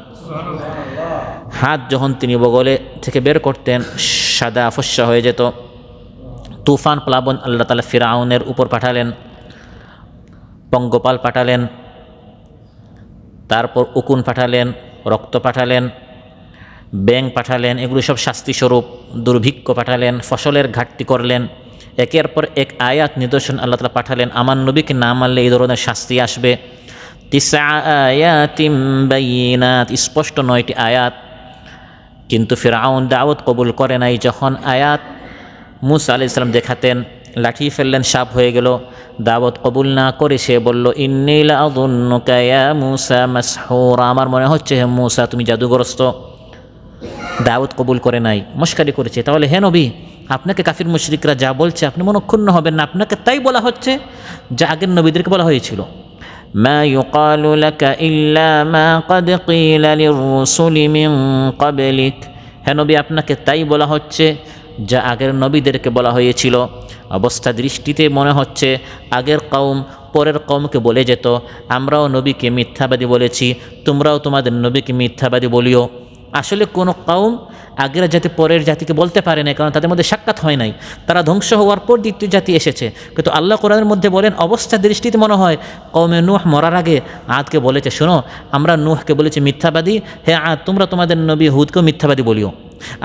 Speaker 1: হাত যখন তিনি বগলে থেকে বের করতেন সাদা ফস্সা হয়ে যেত। তুফান প্লাবন আল্লাহ তাআলা ফিরআউনের উপর পাঠালেন, পঙ্গপাল পাঠালেন, তারপর উকুন পাঠালেন, রক্ত পাঠালেন, ব্যাঙ পাঠালেন, এগুলো সব শাস্তি স্বরূপ। দুর্ভিক্ষ পাঠালেন, ফসলের ঘাটতি করলেন, একের পর এক আয়াত নিদর্শন আল্লাহ তাআলা পাঠালেন। আমার নবীকে না মানলে এই ধরনের শাস্তি আসবে। 9 আয়াতিন বাইয়িনাত, স্পষ্ট 9টি আয়াত। কিন্তু ফিরআউন দাওয়াত কবুল করে নাই। যখন আয়াত মূসা আলাইহিস সালাম দেখাতেন, লাঠি ফেললেন, সাপ হয়ে গেল, দাওয়াত কবুল না করে সে বলল ইন্নী লাআযুন্নুকা ইয়া মূসা মাসহুরা, আমার মনে হচ্ছে হে মূসা তুমি জাদুগ্রস্ত। দাওয়াত কবুল করে নাই, মশকারি করেছে। তাহলে হে নবী, আপনাকে কাফির মুশরিকরা যা বলছে আপনি মনক্ষুণ্ণ হবেন না, আপনাকে তাই বলা হচ্ছে যা আগের নবীদেরকে বলা হয়েছিল। মা ইউকালু লাকা ইল্লা মা ক্বাদ ক্বিলা লির-রুসুলি মিন ক্বাবলিক, হে নবী আপনাকে তাই বলা হচ্ছে যা আগের নবীদেরকে বলা হয়েছিল। অবস্থা দৃষ্টিতে মনে হচ্ছে আগের কওম পরের কওমকে বলে যেত আমরাও নবীকে মিথ্যাবাদী বলেছি, তোমরাও তোমাদের নবীকে মিথ্যাবাদী বলিও। আসলে কোনো কওম আগের জাতি পরের জাতিকে বলতে পারে না, কারণ তাদের মধ্যে সাক্ষাৎ হয় নাই, তারা ধ্বংস হওয়ার পর দ্বিতীয় জাতি এসেছে। কিন্তু আল্লাহ কোরআনের মধ্যে বলেন অবস্থা দৃষ্টিতে মনে হয় কওমে নূহ মরার আগে আদকে বলেছে শোনো আমরা নূহকে বলেছি মিথ্যাবাদী, হে আদ তোমরা তোমাদের নবী হুদকেও মিথ্যাবাদী বলিও।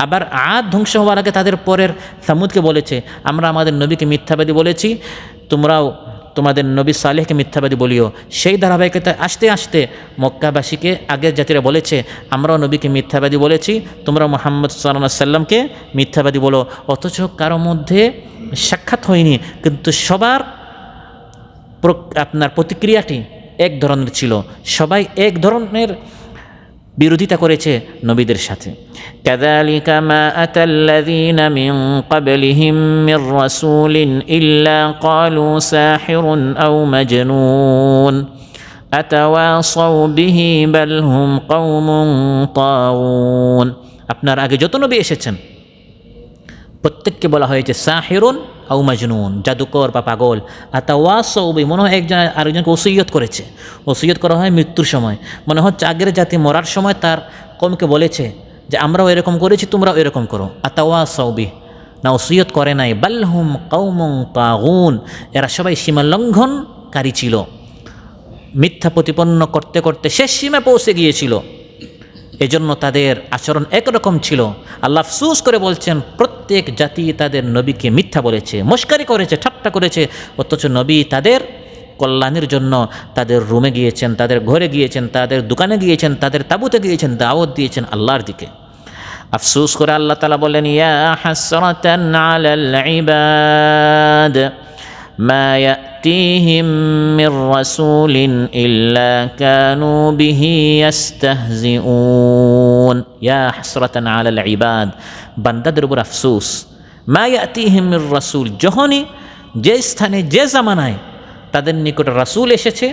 Speaker 1: আবার আদ ধ্বংস হওয়ার আগে তাদের পরের সামুদকে বলেছে আমরা আমাদের নবীকে মিথ্যাবাদী বলেছি, তোমরাও তোমাদের নবী সালেহকে মিথ্যাবাদী বলিও। সেই ধারাবাহিকতা আসতে আসতে মক্কাবাসীকে আগের জাতিরা বলেছে আমরাও নবীকে মিথ্যাবাদী বলেছি, তোমরা মুহাম্মদ সাল্লাল্লাহু আলাইহি সাল্লামকে মিথ্যাবাদী বলো। অথচ কারো মধ্যে সাক্ষাৎ হয়নি, কিন্তু সবার আপনার প্রতিক্রিয়াটি এক ধরনের ছিল, সবাই এক ধরনের বিরোধিতা করেছে নবীদের সাথে। কাযালিকা মা আতাল্লাযীনা মিন ক্বাবলিহিম মির রাসূলিন ইল্লা ক্বালু সাহিরুন আও মাজনুন আতাওয়াসাউ বিহি বাল হুম কওমুন তাগুন। আপনার আগে যত নবী এসেছেন প্রত্যেককে বলা হয়েছে সাহিরুন আও মাজনুন, জাদুকর বা পাগল। আতাওয়াসাউ বিহি, মনে হয় একজন আরেকজনকে ওসিয়ত করেছে। ওসিয়ত করা হয় মৃত্যুর সময়, মনে হচ্ছে আগের জাতি মরার সময় তার কওমকে বলেছে যে আমরাও এরকম করেছি তোমরাও এরকম করো। আতাওয়াসাউ বিহি, না ওসিয়ত করে নাই। বাল হুম কওমুন তাগুন, এরা সবাই সীমা লঙ্ঘনকারী ছিল, মিথ্যা প্রতিপন্ন করতে করতে শেষ সীমা পৌঁছে গিয়েছিল, এজন্য তাদের আচরণ একরকম ছিল। আল্লাহ আফসোস করে বলছেন প্রত্যেক জাতি তাদের নবীকে মিথ্যা বলেছে, মশকারি করেছে, ঠাট্টা করেছে, অথচ নবী তাদের কল্যাণের জন্য তাদের রুমে গিয়েছেন, তাদের ঘরে গিয়েছেন, তাদের দোকানে গিয়েছেন, তাদের তাঁবুতে গিয়েছেন, দাওয়াত দিয়েছেন আল্লাহর দিকে। আফসোস করে আল্লাহ তাআলা বলেন ইয়া হাসরাতান আলাল ইবাদ মা ইয়াতিহিম মির রাসূলিন ইল্লা কানু বিহি ইস্তাহজিউন। ইয়া হাসরাতান আলাল ইবাদ, বান্দাদের উপর আফসোস। মা ইয়াতিহিম মির রাসূল, যখনই যে স্থানে যে জামানায় তাদের নিকট রাসূল এসেছে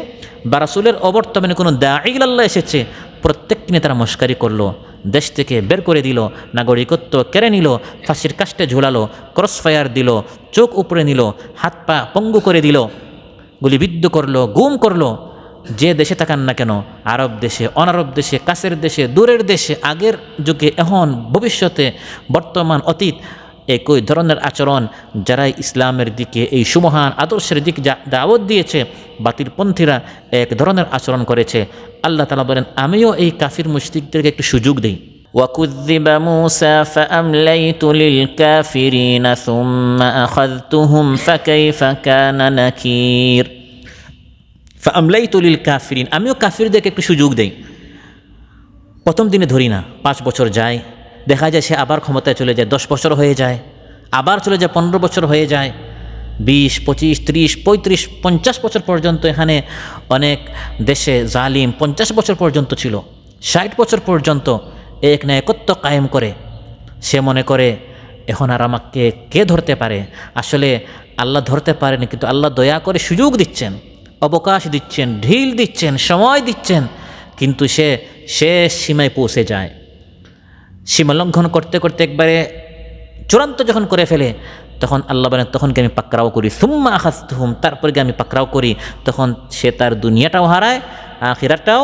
Speaker 1: বা রাসূলের অবর্তমানে কোনো দাঈ ইলাল্লাহ এসেছে, প্রত্যেককে নিয়ে তারা মশকারি করলো, দেশ থেকে বের করে দিল, নাগরিকত্ব কেড়ে নিল, ফাঁসির কাস্টে ঝুলালো, ক্রসফায়ার দিল, চোখ উপরে নিল, হাত পা পঙ্গু করে দিল, গুলিবিদ্ধ করলো, গুম করলো। যে দেশে থাকান না কেন, আরব দেশে, অনারব দেশে, কাছের দেশে, দূরের দেশে, আগের যুগে, এখন, ভবিষ্যতে, বর্তমান, অতীত, একই ধরনের আচরণ যারা ইসলামের দিকে এই সুমহান আদর্শের দিকে দাওয়াত দিয়েছে, বাতিলপন্থীরা এক ধরনের আচরণ করেছে। আল্লাহ তাআলা বলেন, আমিও এই কাফির মুশরিকদেরকে একটু সুযোগ দিই। وكذب موسى فأمليت للكافرين ثم أخذتهم فكيف كان نكير। فأمليت للكافرين, আমিও কাফিরদেরকে একটু সুযোগ দেই। প্রথম দিনে ধরি না, 5 বছর যায়, দেখা যায় সে আবার ক্ষমতায় চলে যায়, 10 বছর হয়ে যায়, আবার চলে যায় 15 বছর হয়ে যায়, 20, 25, 30, 35, 50 বছর পর্যন্ত। এখানে অনেক দেশে জালিম 50 বছর পর্যন্ত ছিল, 60 বছর পর্যন্ত এক না একত্ব কায়েম করে। সে মনে করে এখন আর আমাকে কে ধরতে পারে। আসলে আল্লাহ ধরতে পারেনি, কিন্তু আল্লাহ দয়া করে সুযোগ দিচ্ছেন, অবকাশ দিচ্ছেন, ঢিল দিচ্ছেন, সময় দিচ্ছেন, কিন্তু সে শেষ সীমায় পৌঁছে যায়। সীমা লঙ্ঘন করতে করতে একবারে চূড়ান্ত যখন করে ফেলে, তখন আল্লাহ বলেন, তখনকে আমি পাকড়াও করি, সুম্মা আখাযতুহুম, তারপরে আমি পাকড়াও করি। তখন সে তার দুনিয়াটাও হারায়, আখিরাতটাও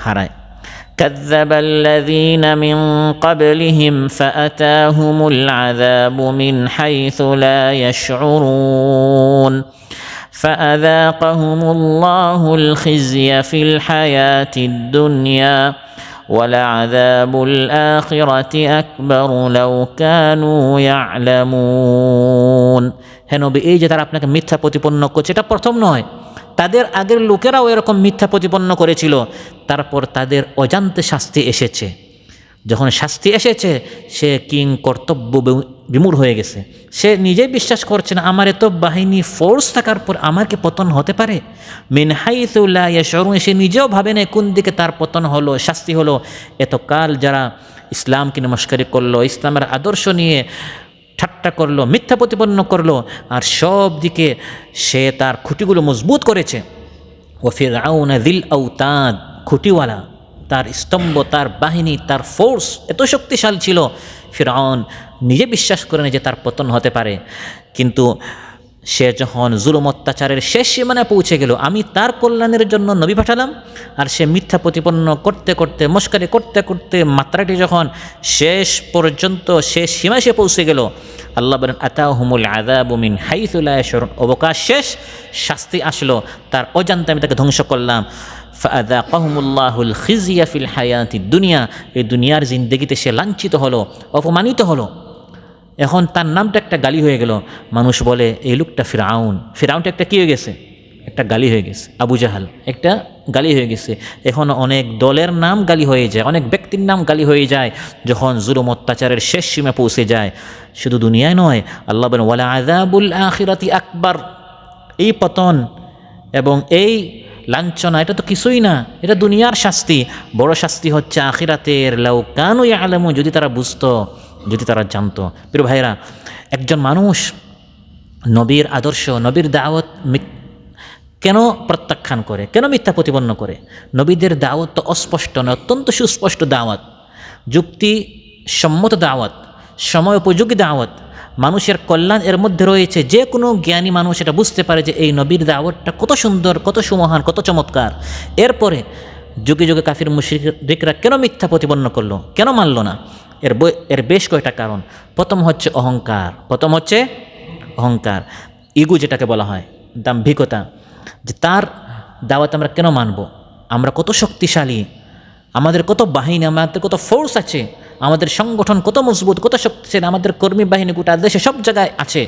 Speaker 1: হারায়। كذب الذين من قبلهم فأتاهم العذاب من حيث لا يشعرون فأذاقهم الله الخزي في الحياة الدنيا ولعذاب الآخرة أكبر لو كانوا يعلمون। হে নবী, এই যে তারা আপনাকে মিথ্যা প্রতিপন্ন করছে, এটা প্রথম নয়, তাদের আগের লোকেরাও এরকম মিথ্যা প্রতিপন্ন করেছিল। তারপর তাদের অজান্তে শাস্তি এসেছে। যখন শাস্তি এসেছে, সে কিং কর্তব্য বিমূঢ় হয়ে গেছে। সে নিজেই বিশ্বাস করছে না, আমার এত বাহিনী ফোর্স থাকার পর আমার কি পতন হতে পারে। মিন হাইসু লা ইয়াশউরুন, সে নিজেও ভাবে না কোন দিকে তার পতন হলো, শাস্তি হলো। এতকাল যারা ইসলামকে নমস্কারি করলো, ইসলামের আদর্শ নিয়ে ঠাট্টা করলো, মিথ্যা প্রতিপন্ন করলো, আর সব দিকে সে তার খুঁটিগুলো মজবুত করেছে। ও ফিরআউন যিল আওতাদ, খুঁটিওয়ালা, তার স্তম্ভ, তার বাহিনী, তার ফোর্স এত শক্তিশালী ছিল, ফিরআউন নিজে বিশ্বাস করে না যে তার পতন হতে পারে। কিন্তু সে যখন জুলুম অত্যাচারের শেষ সীমানায় পৌঁছে গেল, আমি তার কল্যাণের জন্য নবী পাঠালাম, আর সে মিথ্যা প্রতিপন্ন করতে করতে, মস্কারি করতে করতে মাত্রাটি যখন শেষ পর্যন্ত শেষ সীমায় সে পৌঁছে গেল, আল্লাহ বলেন, আতাহুমুল আযাবু মিন হাইসু লা ইয়াশউরুন, অবকাশ শেষ, শাস্তি আসলো, তার অজান্তে আমি তাকে ধ্বংস করলাম। ফাআযাকাহুমুল্লাহুল খিজিয়া ফিল হায়াতিদ দুনিয়া, এই দুনিয়ার জিন্দেগিতে সে লাঞ্ছিত হলো, অপমানিত হলো। এখন তার নামটা একটা গালি হয়ে গেল। মানুষ বলে এই লোকটা ফিরআউন, ফিরআউনটা একটা কী হয়ে গেছে, একটা গালি হয়ে গেছে। আবু জাহাল একটা গালি হয়ে গেছে। এখন অনেক দলের নাম গালি হয়ে যায়, অনেক ব্যক্তির নাম গালি হয়ে যায় যখন জুলুম অত্যাচারের শেষ সীমা পৌঁছে যায়। শুধু দুনিয়ায় নয়, আল্লাহ বলেন, ওয়ালা আযাবুল আখিরাতি আকবার, এই পতন এবং এই লাঞ্ছনা এটা তো কিছুই না, এটা দুনিয়ার শাস্তি। বড় শাস্তি হচ্ছে আখিরাতের। লাউ কানু ইয়ালামুন, যদি তারা বুঝতো, যদি তারা জানতো। প্রিয় ভাইরা, একজন মানুষ নবীর আদর্শ, নবীর দাওয়াত কেন প্রত্যাখ্যান করে, কেন মিথ্যা প্রতিপন্ন করে? নবীদের দাওয়াত তো অস্পষ্ট নয়, অত্যন্ত সুস্পষ্ট দাওয়াত, যুক্তিসম্মত দাওয়াত, সময় উপযোগী দাওয়াত, মানুষের কল্যাণ এর মধ্যে রয়েছে। যে কোনো জ্ঞানী মানুষ এটা বুঝতে পারে যে এই নবীর দাওয়াতটা কত সুন্দর, কত সুমহান, কত চমৎকার। এরপরে যুগে যুগে কাফির মুশরিকরা কেন মিথ্যা প্রতিপন্ন করলো, কেন মানল না? এর বেশ কয়েকটা কারণ। প্রথম হচ্ছে অহংকার, প্রথম হচ্ছে অহংকার, ইগো যেটাকে বলা হয়, দাম্ভিকতা, যে তার দাওয়াত আমরা কেন মানব, আমরা কত শক্তিশালী, আমাদের কত বাহিনী, আমাদের কত ফোর্স আছে, আমাদের সংগঠন কত মজবুত, কত শক্তিশালী, আমাদের কর্মী বাহিনী গোটা দেশে সব জায়গায় আছে,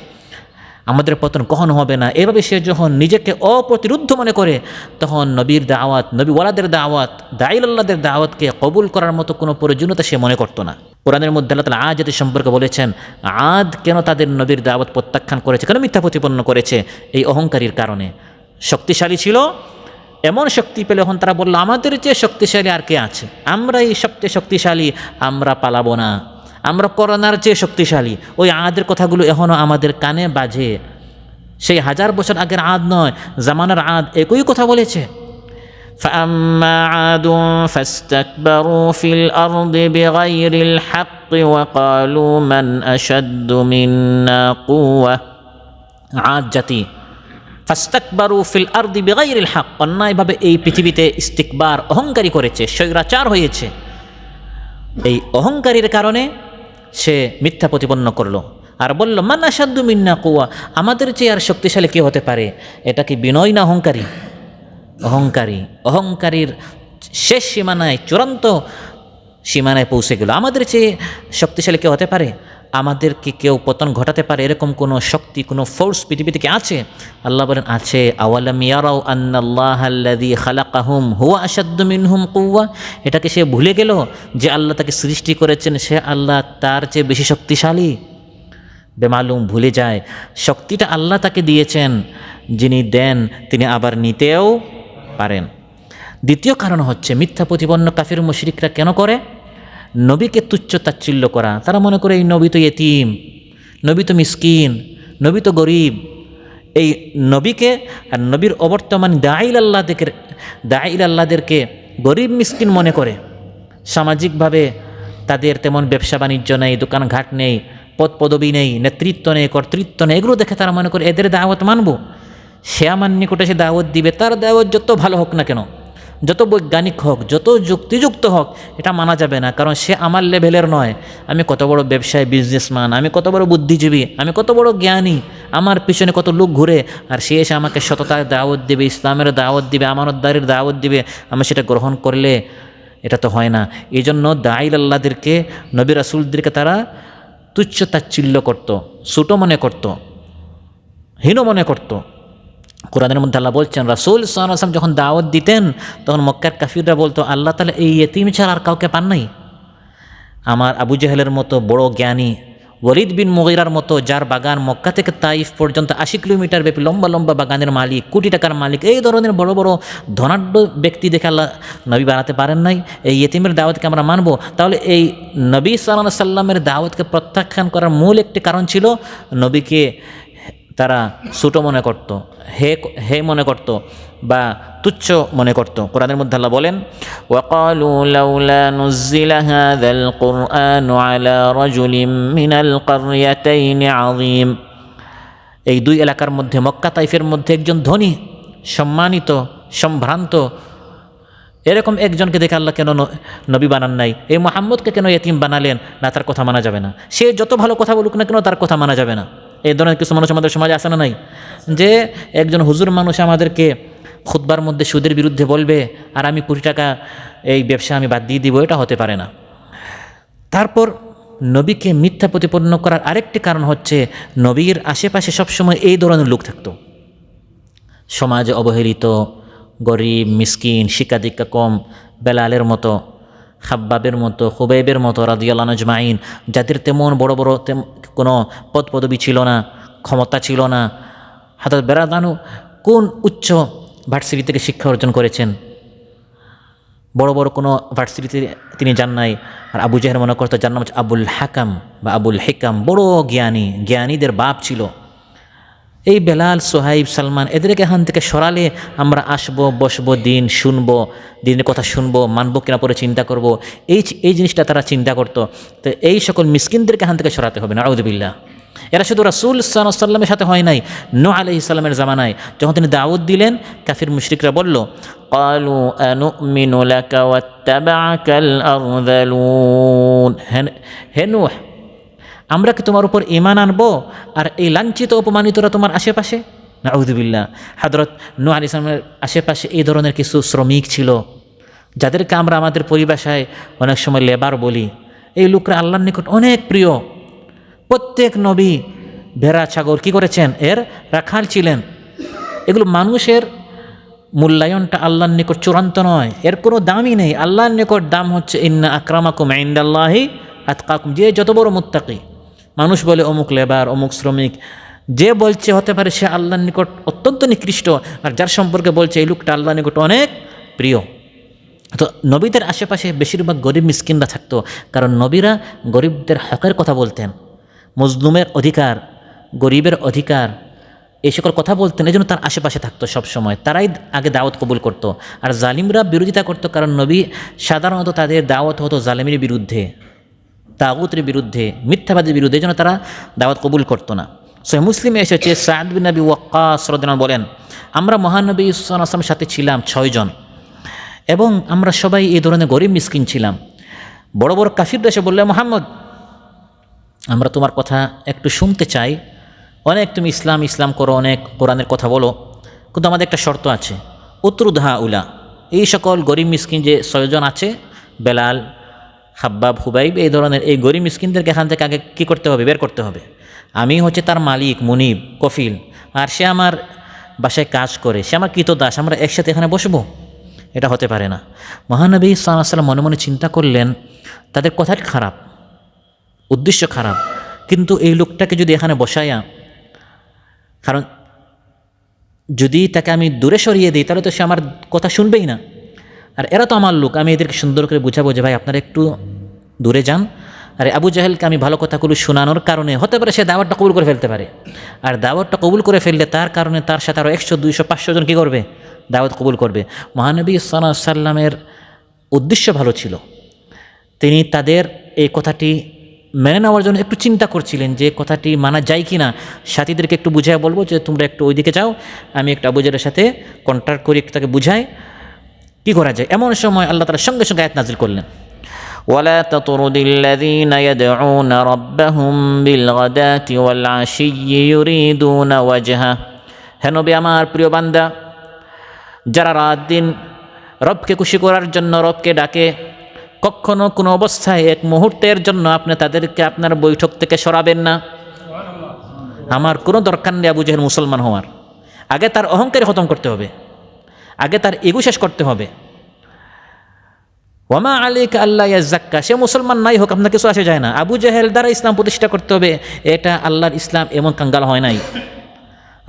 Speaker 1: আমাদের পতন কখনো হবে না। এভাবে সে যখন নিজেকে অপ্রতিরুদ্ধ মনে করে, তখন নবীর দাওয়াত, নবীওয়ালাদের দাওয়াত, দাঈলুল্লাহদের দাওয়াতকে কবুল করার মতো কোনো প্রয়োজনীয়তা সে মনে করতো না। কোরআনের মধ্যে আল্লাহ তাআলা আদ জাতি সম্পর্কে বলেছেন, আদ কেন তাদের নবীর দাওয়াত প্রত্যাখ্যান করেছে, কেন মিথ্যা প্রতিপন্ন করেছে? এই অহংকারীর কারণে। শক্তিশালী ছিল, এমন শক্তি পেলে এখন তারা বলল, আমাদের চেয়ে শক্তিশালী আর কে আছে, আমরা এই সবচেয়ে শক্তিশালী, আমরা পালাবো না, আমরা করোনার চেয়ে শক্তিশালী। ওই আদের কথাগুলো এখনও আমাদের কানে বাজে। সেই 1000 বছর আগের আদ নয়, জামানার আদ একই কথা বলেছে। فأما عاد فاستكبروا في الأرض بغير الحق وقالوا من أشد منا قوة। আদ জাতি ফাস্তাকবারু ফিল আরদি বিগাইরিল হক, অন্যায়ভাবে এই পৃথিবীতে ইস্তিকবার, অহংকারী করেছে, স্বৈরাচার হয়েছে। এই অহংকারীর কারণে সে মিথ্যা প্রতিপন্ন করলো। আর বলল মান আসাদ্দু মিন্না কুওয়া, আমাদের চেয়ে আর শক্তিশালী কে হতে পারে? এটা কি বিনয় না অহংকারী? অহংকারীর শেষ সীমানায়, চূড়ান্ত সীমানায় পৌঁছে গেল। আমাদের চেয়ে শক্তিশালী কেউ হতে পারে? আমাদেরকে কেউ পতন ঘটাতে পারে এরকম কোনো শক্তি, কোনো ফোর্স পৃথিবীতে কি আছে? আল্লাহ বলেন আছে। আওয়ালাম ইয়ারাউ আন্নাল্লাহাল্লাযী খালাকাহুম হুয়া আশাদ্দু মিনহুম কুওয়া, এটাকে সে ভুলে গেল যে আল্লাহ তাকে সৃষ্টি করেছেন, সে আল্লাহ তার চেয়ে বেশি শক্তিশালী? বেমালুম ভুলে যায় শক্তিটা আল্লাহ তাকে দিয়েছেন, যিনি দেন তিনি আবার নিতেও পারেন। দ্বিতীয় কারণ হচ্ছে মিথ্যা প্রতিপন্ন কাফির মুশরিকরা কেন করে? নবীকে তুচ্ছ তাচ্ছিল্য করা। তারা মনে করে এই নবী তো ইয়েতিম, নবী তো মিসকিন, নবী তো গরিব। এই নবীকে আর নবীর অবর্তমান দাঈল আল্লাহদেরকে গরিব মিসকিন মনে করে। সামাজিকভাবে তাদের তেমন ব্যবসা বাণিজ্য নেই, দোকানঘাট নেই, পদ পদবী নেই, নেতৃত্ব নেই, কর্তৃত্ব নেই। এগুলো দেখে তারা মনে করে এদের দাওয়াত মানব। সে আমার নিকটে সে দাওয়াত দিবে, তার দাওয়াত যত ভালো হোক না কেন, যত বৈজ্ঞানিক হোক, যত যুক্তিযুক্ত হোক, এটা মানা যাবে না, কারণ সে আমার লেভেলের নয়। আমি কত বড় ব্যবসায়ী, বিজনেসম্যান, আমি কত বড় বুদ্ধিজীবী, আমি কত বড় জ্ঞানী, আমার পিছনে কত লোক ঘুরে, আর সে এসে আমাকে সততার দাওয়াত দিবে, ইসলামের দাওয়াত দিবে, আমানতদারির দাওয়াত দিবে, আমি সেটা গ্রহণ করলে এটা তো হয় না। এই জন্য দাঈল আল্লাহদেরকে, নবী রাসূলদেরকে তারা তুচ্ছ তাচ্ছিল্য করত, ছোট মনে করত, হীন মনে করত। কোরআনের মধ্যে আল্লাহ বলছেন রাসূল সাল্লাল্লাহু আলাইহি ওয়াসাল্লাম যখন দাওয়াত দিতেন তখন মক্কার কাফিররা বলতো আল্লাহ তাআলা এই ইয়েতিম ছাড়া আর কাউকে পান নাই? আমার আবু জাহেলের মতো বড় জ্ঞানী, ওয়ালিদ বিন মুগীরার মতো যার বাগান মক্কা থেকে তাইফ পর্যন্ত 80 কিলোমিটার ব্যাপী লম্বা লম্বা বাগানের মালিক, কোটি টাকার মালিক, এই ধরনের বড় বড় ধনাঢ্য ব্যক্তি দেখে আল্লাহ নবী বানাতে পারেন নাই? এই ইয়েতিমের দাওয়াতকে আমরা মানব? তাহলে এই নবী সাল্লাল্লাহু আলাইহি সাল্লামের দাওয়াতকে প্রত্যাখ্যান করার মূল একটি কারণ ছিল নবীকে তারা ছোট মনে করত, হে মনে করত বা তুচ্ছ মনে করত। কোরআনের মধ্যে আল্লাহ বলেন ওয়াকালু লাউলা নুজ্জিলা হাযাল কুরআনু আলা রাজুলিম মিনাল ক্বরয়াতাইনি আযীম। এই দুই এলাকার মধ্যে, মক্কা তাইফের মধ্যে একজন ধনী, সম্মানিত, সম্ভ্রান্ত এরকম একজনকে দেখে আল্লাহ কেন নবী বানান নাই? এই মুহাম্মদকে কেন ইয়েতিম বানালেন? না, তার কথা মানা যাবে না। সে যত ভালো কথা বলুক না কেন, তার কথা মানা যাবে না। এই ধরনের কিছু মানুষ আমাদের সমাজে আসে না নাই? যে একজন হুজুর মানুষ আমাদেরকে খুতবার মধ্যে সুদের বিরুদ্ধে বলবে আর আমি কোটি টাকা এই ব্যবসা আমি বাদ দিয়ে দিব, এটা হতে পারে না। তারপর নবীকে মিথ্যা প্রতিপন্ন করার আরেকটি কারণ হচ্ছে নবীর আশেপাশে সবসময় এই ধরনের লোক থাকতো, সমাজে অবহেলিত, গরিব, মিসকিন, শিক্ষা দীক্ষা কম, বেলালের মতো, খাব্বাবের মতো, খুবাইবের মতো রাদিয়াল্লাহু আজমাইন, যাদের তেমন বড় বড় কোনো পদ পদবী ছিল না, ক্ষমতা ছিল না। হযরত বেরাদানু কোন উচ্চ ভার্সিটি থেকে শিক্ষা অর্জন করেছেন? বড় বড় কোনো ভার্সিটিতে তিনি যান নাই। আর আবু জাহেল মনে করতো যার নাম হচ্ছে আবুল হাকাম বা আবুল হিকাম, বড় জ্ঞানী, জ্ঞানীদের বাপ ছিল। এই বেলাল, সোহাইব, সালমান এদেরকে এখান থেকে সরালে আমরা আসবো, বসবো, দিন শুনবো, দিনের কথা শুনবো, মানবো কিনা পরে চিন্তা করব, এই জিনিসটা তারা চিন্তা করতো। তো এই সকল মিসকিনদেরকে এখান থেকে সরাতে হবে, নাউযুবিল্লাহ। এরা শুধু রাসূল সাল্লাল্লাহু আলাইহি সাল্লামের সাথে হয় নাই, নূহ আলাইহিস সালামের জামানায় যখন তিনি দাওয়াত দিলেন, কাফির মুশরিকরা বলল ক্বালু আনুমিনু লাকা ওয়াত্তাবা'আকাল আরযালুন, হে নূহ, আমরা কি তোমার উপর ঈমান আনবো আর এই লাঞ্ছিত অপমানিতরা তোমার আশেপাশে? নাউযুবিল্লাহ। হযরত নূহ আলাইহিস সালামের আশেপাশে এই ধরনের কিছু শ্রমিক ছিল, যাদেরকে আমরা আমাদের পরিভাষায় অনেক সময় লেবার বলি। এই লোকরা আল্লাহর নিকট অনেক প্রিয়। প্রত্যেক নবী ভেড়া, ছাগল কী করেছেন? এর রাখাল ছিলেন। এগুলো মানুষের মূল্যায়নটা আল্লাহর নিকট চূড়ান্ত নয়, এর কোনো দামই নেই। আল্লাহর নিকট দাম হচ্ছে ইন্না আকরামাকুম ইনদাল্লাহি আতকাকুম, যে যত বড় মুত্তাকি। মানুষ বলে অমুক লেবার, অমুক শ্রমিক, যে বলছে হতে পারে সে আল্লাহর নিকট অত্যন্ত নিকৃষ্ট, আর যার সম্পর্কে বলছে এই লোকটা আল্লাহর নিকট অনেক প্রিয়। তো নবীদের আশেপাশে বেশিরভাগ গরিব মিসকিনরা থাকতো, কারণ নবীরা গরিবদের হকের কথা বলতেন, মজলুমের অধিকার, গরিবের অধিকার, এই সকল কথা বলতেন। এই জন্য তার আশেপাশে থাকতো সব সময়, তারাই আগে দাওয়াত কবুল করতো। আর জালিমরা বিরোধিতা করতো, কারণ নবী সাধারণত তাদের দাওয়াত হতো জালিমের বিরুদ্ধে, তাগুতের বিরুদ্ধে, মিথ্যাবাদীর বিরুদ্ধে। এই জন্য তারা দাওয়াত কবুল করতো না। সহিহ মুসলিমে এসেছে সাদ বিন আবি ওয়াক্কাস রাদিয়াল্লাহু আনহু বলেন, আমরা মহানবী সাল্লাল্লাহু আলাইহি ওয়াসাল্লামের সাথে ছিলাম 6 জন, এবং আমরা সবাই এই ধরনের গরিব মিসকিন ছিলাম। বড় বড় কাফিররা এসে বললে, মুহাম্মদ আমরা তোমার কথা একটু শুনতে চাই, অনেক তুমি ইসলাম ইসলাম করো, অনেক কোরআনের কথা বলো, কিন্তু আমাদের একটা শর্ত আছে, উতরুদহা উলা, এই সকল গরিব মিসকিন যে 6 জন আছে, বেলাল, হাব্বাব, হুবাইব, এই ধরনের এই গরিব মিসকিনদেরকে এখান থেকে আগে কী করতে হবে, বের করতে হবে। আমি হচ্ছে তার মালিক, মুনিব, কফিল, আর সে আমার বাসায় কাজ করে, সে আমার কৃতদাস, আমরা একসাথে এখানে বসবো? এটা হতে পারে না। মহানবী সাল্লাল্লাহু আলাইহি ওয়াসাল্লাম মনে মনে চিন্তা করলেন, তাদের কথাটি খারাপ, উদ্দেশ্য খারাপ, কিন্তু এই লোকটাকে যদি এখানে বসায়া, কারণ যদি তাকে আমি দূরে সরিয়ে দিই তাহলে তো সে আমার কথা শুনবেই না, আর এরা তো আমার লোক, আমি এদেরকে সুন্দর করে বুঝাবো যে ভাই আপনারা একটু দূরে যান। আর আবু জাহেলকে আমি ভালো কথাগুলো শোনানোর কারণে হতে পারে সে দাওয়াতটা কবুল করে ফেলতে পারে, আর দাওয়াতটা কবুল করে ফেললে তার কারণে তার সাথে আরও 100, 200, 500 জন কী করবে, দাওয়াত কবুল করবে। মহানবী সাল্লাল্লাহু আলাইহি ওয়াসাল্লামের উদ্দেশ্য ভালো ছিল, তিনি তাদের এই কথাটি মেনে নেওয়ার জন্য একটু চিন্তা করছিলেন যে কথাটি মানা যায় কি না, সাথীদেরকে একটু বুঝায় বলবো যে তোমরা একটু ওইদিকে যাও, আমি একটু আবু জাহেলের সাথে কন্ট্যাক্ট করি, একটু তাকে বুঝাই কী করা যায়। এমন সময় আল্লাহ তাআলা সঙ্গে সঙ্গে আয়াত নাজিল করলেন, ওয়ালা তাতরুদিল্লাযীনা ইয়াদউনা রাব্বাহুম বিলগাদাতি ওয়াল আশিয়্যি ইউরিদুনা ওয়াজহা। হে নবী আমার প্রিয় বান্দা, যারা রাত দিন রবকে খুশি করার জন্য রবকে ডাকে, কখনো কোনো অবস্থায় এক মুহূর্তের জন্য আপনি তাদেরকে আপনার বৈঠক থেকে সরাবেন না। আমার কোনো দরকার নেই আবু জাহেল মুসলমান হওয়ার, আগে তার অহংকারী খতম করতে হবে, আগে তার ইগো শেষ করতে হবে। ওয়ামা আলাইকা আল্লাহ ইয়াজ্জাক্কা, সে মুসলমান নাই হোক, আপনার কিছু আসে যায় না। আবু জাহেল দ্বারা ইসলাম প্রতিষ্ঠা করতে হবে, এটা আল্লাহর ইসলাম এমন কাঙ্গাল হয় নাই।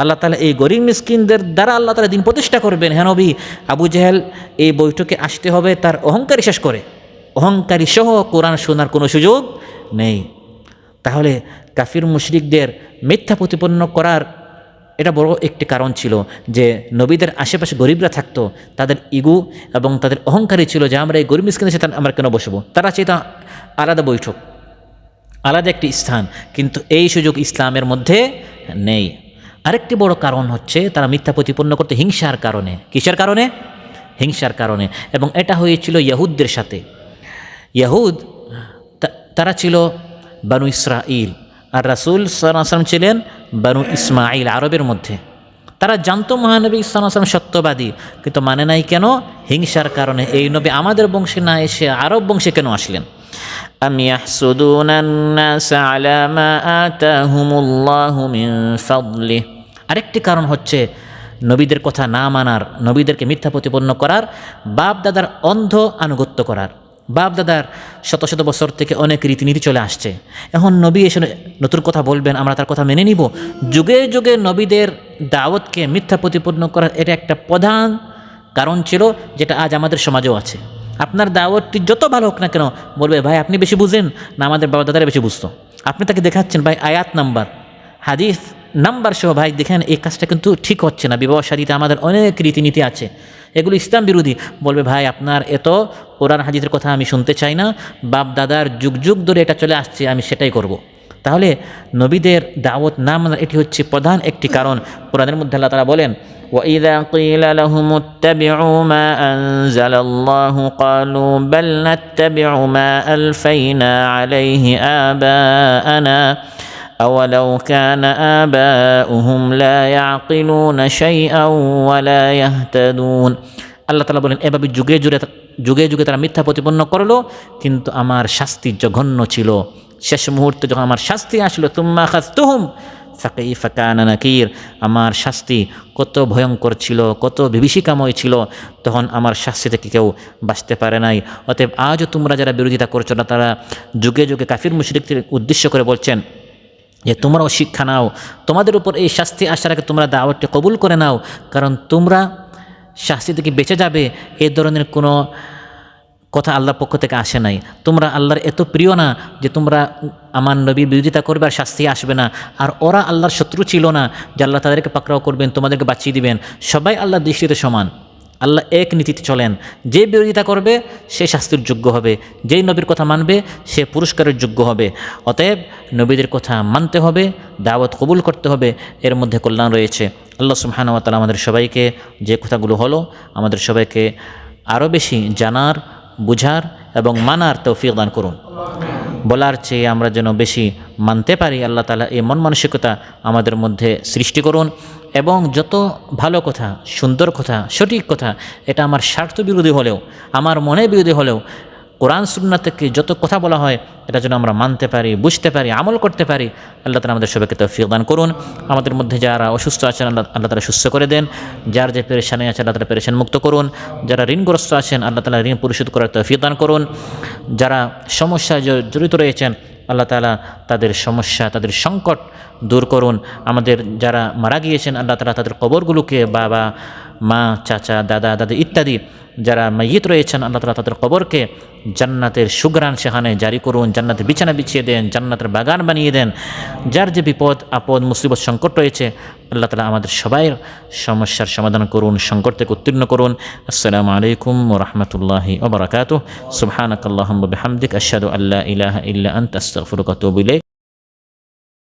Speaker 1: আল্লাহ তাআলা এই গরিব মিসকিনদের দ্বারা আল্লাহ তাআলা দিন প্রতিষ্ঠা করবেন। হ্যাঁ নবী, আবু জাহেল এই বৈঠকে আসতে হবে তার অহংকারী শেষ করে, অহংকারী সহ কোরআন শোনার কোনো সুযোগ নেই। তাহলে কাফির মুশরিকদের মিথ্যা প্রতিপন্ন করার এটা বড় একটি কারণ ছিল যে নবীদের আশেপাশে গরিবরা থাকতো, তাদের ইগো এবং তাদের অহংকারী ছিল যে আমরা এই গরিব মিসকিনের সাথে আমরা কেন বসবো, তারা চাইতো আলাদা বৈঠক, আলাদা একটি স্থান, কিন্তু এই সুযোগ ইসলামের মধ্যে নেই। আরেকটি বড় কারণ হচ্ছে তারা মিথ্যা প্রতিপন্ন করতে হিংসার কারণে। কিসের কারণে? হিংসার কারণে। এবং এটা হয়েছিল ইহুদদের সাথে। ইহুদ তারা ছিল বানু ইসরাইল, আর রাসূল সাল্লাল্লাহু আলাইহি ওয়াসাল্লাম ছিলেন বানু ইসমাইল, আরবের মধ্যে। তারা জানতো মহানবী সাল্লাল্লাহু আলাইহি ওয়াসাল্লাম সত্যবাদী, কিন্তু মানে নাই কেন? হিংসার কারণে। এই নবী আমাদের বংশে না এসে আরব বংশে কেন আসলেন? আম ইয়াহসুদুনান নাস আলা মা আতাহুমুল্লাহু মিন ফাদলিহি। আরেকটি কারণ হচ্ছে নবীদের কথা না মানার, নবীদেরকে মিথ্যা প্রতিপন্ন করার, বাপ দাদার অন্ধ আনুগত্য করার। বাপ দাদার শত শত বছর থেকে অনেক রীতিনীতি চলে আসছে, এখন নবী এসে নতুন কথা বলবেন, আমরা তার কথা মেনে নিব। যুগে যুগে নবীদের দাওয়াতকে মিথ্যা প্রতিপন্ন করার এটা একটা প্রধান কারণ ছিল, যেটা আজ আমাদের সমাজেও আছে। আপনার দাওয়াতটি যত ভালো হোক না কেন, বলবে ভাই আপনি বেশি বুঝেন না, আমাদের বাবা দাদারা বেশি বুঝতো। আপনি তাকে দেখাচ্ছেন ভাই আয়াত নাম্বার, হাদিস নাম্বার সহ, ভাই দেখেন এই কাজটা কিন্তু ঠিক হচ্ছে না, বিবাহ শাদীতে আমাদের অনেক রীতিনীতি আছে, এগুলো ইসলাম বিরোধী। বলবে ভাই আপনার এত কোরআন হাদিসের কথা আমি শুনতে চাই না, বাপ দাদার যুগ যুগ ধরে এটা চলে আসছে, আমি সেটাই করব। তাহলে নবীদের দাওয়াত না মানার এটি হচ্ছে প্রধান একটি কারণ। কোরআনের মধ্যে আল্লাহ তাআলা বলেন, وَإِذَا قِيلَ لَهُمُ اتَّبِعُوا مَا أَنزَلَ اللَّهُ قَالُوا بَلْ نَتَّبِعُ مَا أَلْفَيْنَا عَلَيْهِ آبَاءَنَا أَوَلَوْ كَانَ آبَاؤُهُمْ لَا يَعْقِلُونَ شَيْئًا وَلَا يَهْتَدُونَ। আল্লাহ তাআলা বলেন এভাবে যুগে যুগে তারা মিথ্যা প্রতিপন্ন করলো, কিন্তু আমার শাস্তি জঘন্য ছিল। শেষ মুহূর্তে যখন আমার শাস্তি আসলো, তুম্মা আখাযতুহুম ফাকাইফা কানা নাকির, আমার শাস্তি কত ভয়ঙ্কর ছিল, কত বিভীষিকাময় ছিল, তখন আমার শাস্তি থেকে কেউ বাঁচতে পারে নাই। অতএব আজও তোমরা যারা বিরোধিতা করছো না, তারা যুগে যুগে কাফির মুশরিকদের উদ্দেশ্য করে বলছেন যে তোমরাও শিক্ষা নাও, তোমাদের উপর এই শাস্তি আসার আগে তোমরা দাওয়াতটি কবুল করে নাও, কারণ তোমরা শাস্তি থেকে বেঁচে যাবে এই ধরনের কোনো কথা আল্লাহর পক্ষ থেকে আসে নাই। তোমরা আল্লাহর এত প্রিয় না যে তোমরা আমার নবীর বিরোধিতা করবে আর শাস্তি আসবে না। আর ওরা আল্লাহর শত্রু ছিল না যে আল্লাহ তাদেরকে পাকড়াও করবেন, তোমাদেরকে বাঁচিয়ে দিবেন। সবাই আল্লাহর দৃষ্টিতে সমান, আল্লাহ এক নীতিতে চলেন। যে বিরোধিতা করবে সে শাস্তির যোগ্য হবে, যেই নবীর কথা মানবে সে পুরস্কারের যোগ্য হবে। অতএব নবীদের কথা মানতে হবে, দাওয়াত কবুল করতে হবে, এর মধ্যে কল্যাণ রয়েছে। আল্লাহ সুবহানাহু ওয়া তাআলা আমাদের সবাইকে, যে কথাগুলো হলো আমাদের সবাইকে আরও বেশি জানার, বুঝার এবং মানার তৌফিক দান করুন। বলার চেয়ে আমরা যেন বেশি মানতে পারি। আল্লাহ তাআলা এই মন মানসিকতা আমাদের মধ্যে সৃষ্টি করুন এবং যত ভালো কথা, সুন্দর কথা, সঠিক কথা, এটা আমার স্বার্থ বিরোধী হলেও, আমার মনের বিরোধী হলেও, কোরআন সুন্নাহ থেকে যত কথা বলা হয় এটা যেন আমরা মানতে পারি, বুঝতে পারি, আমল করতে পারি। আল্লাহ তাআলা আমাদের সবাইকে তৌফিক দান করুন। আমাদের মধ্যে যারা অসুস্থ আছেন আল্লাহ তাআলা সুস্থ করে দেন, যার যে পেরেশানি আছে আল্লাহ তাআলা পেরেশান মুক্ত করুন, যারা ঋণগ্রস্ত আছেন আল্লাহ তাআলা ঋণ পরিশোধ করার তৌফিক দান করুন, যারা সমস্যায় জড়িত রয়েছেন আল্লাহ তাআলা তাদের সমস্যা, তাদের সংকট দূর করুন। আমাদের যারা মারা গিয়েছেন আল্লাহ তাআলা তাদের কবরগুলোকে, বাবা, মা, চাচা, দাদা, দাদি ইত্যাদি যারা মাইয়িত রয়েছেন আল্লাহ তাআলা তাদের কবরকে জান্নাতের সুঘ্রাণ সেখানে জারি করুন, জান্নাতের বিছানা বিছিয়ে দেন, জান্নাতের বাগান বানিয়ে দেন। যার যে বিপদ আপদ মুসিবত সংকট রয়েছে আল্লাহ তাআলা আমাদের সবাই সমস্যার সমাধান করুন, সংকট থেকে উত্তীর্ণ করুন। আসসালামু আলাইকুম ওয়া রাহমাতুল্লাহি ওয়া বারাকাতুহু। সুবহানাকাল্লাহুম্মা বিহামদিক আশহাদু আল্লা ইলাহা ইল্লা আনতা আস্তাগফিরুকা ওয়া আতুবু ইলাইক।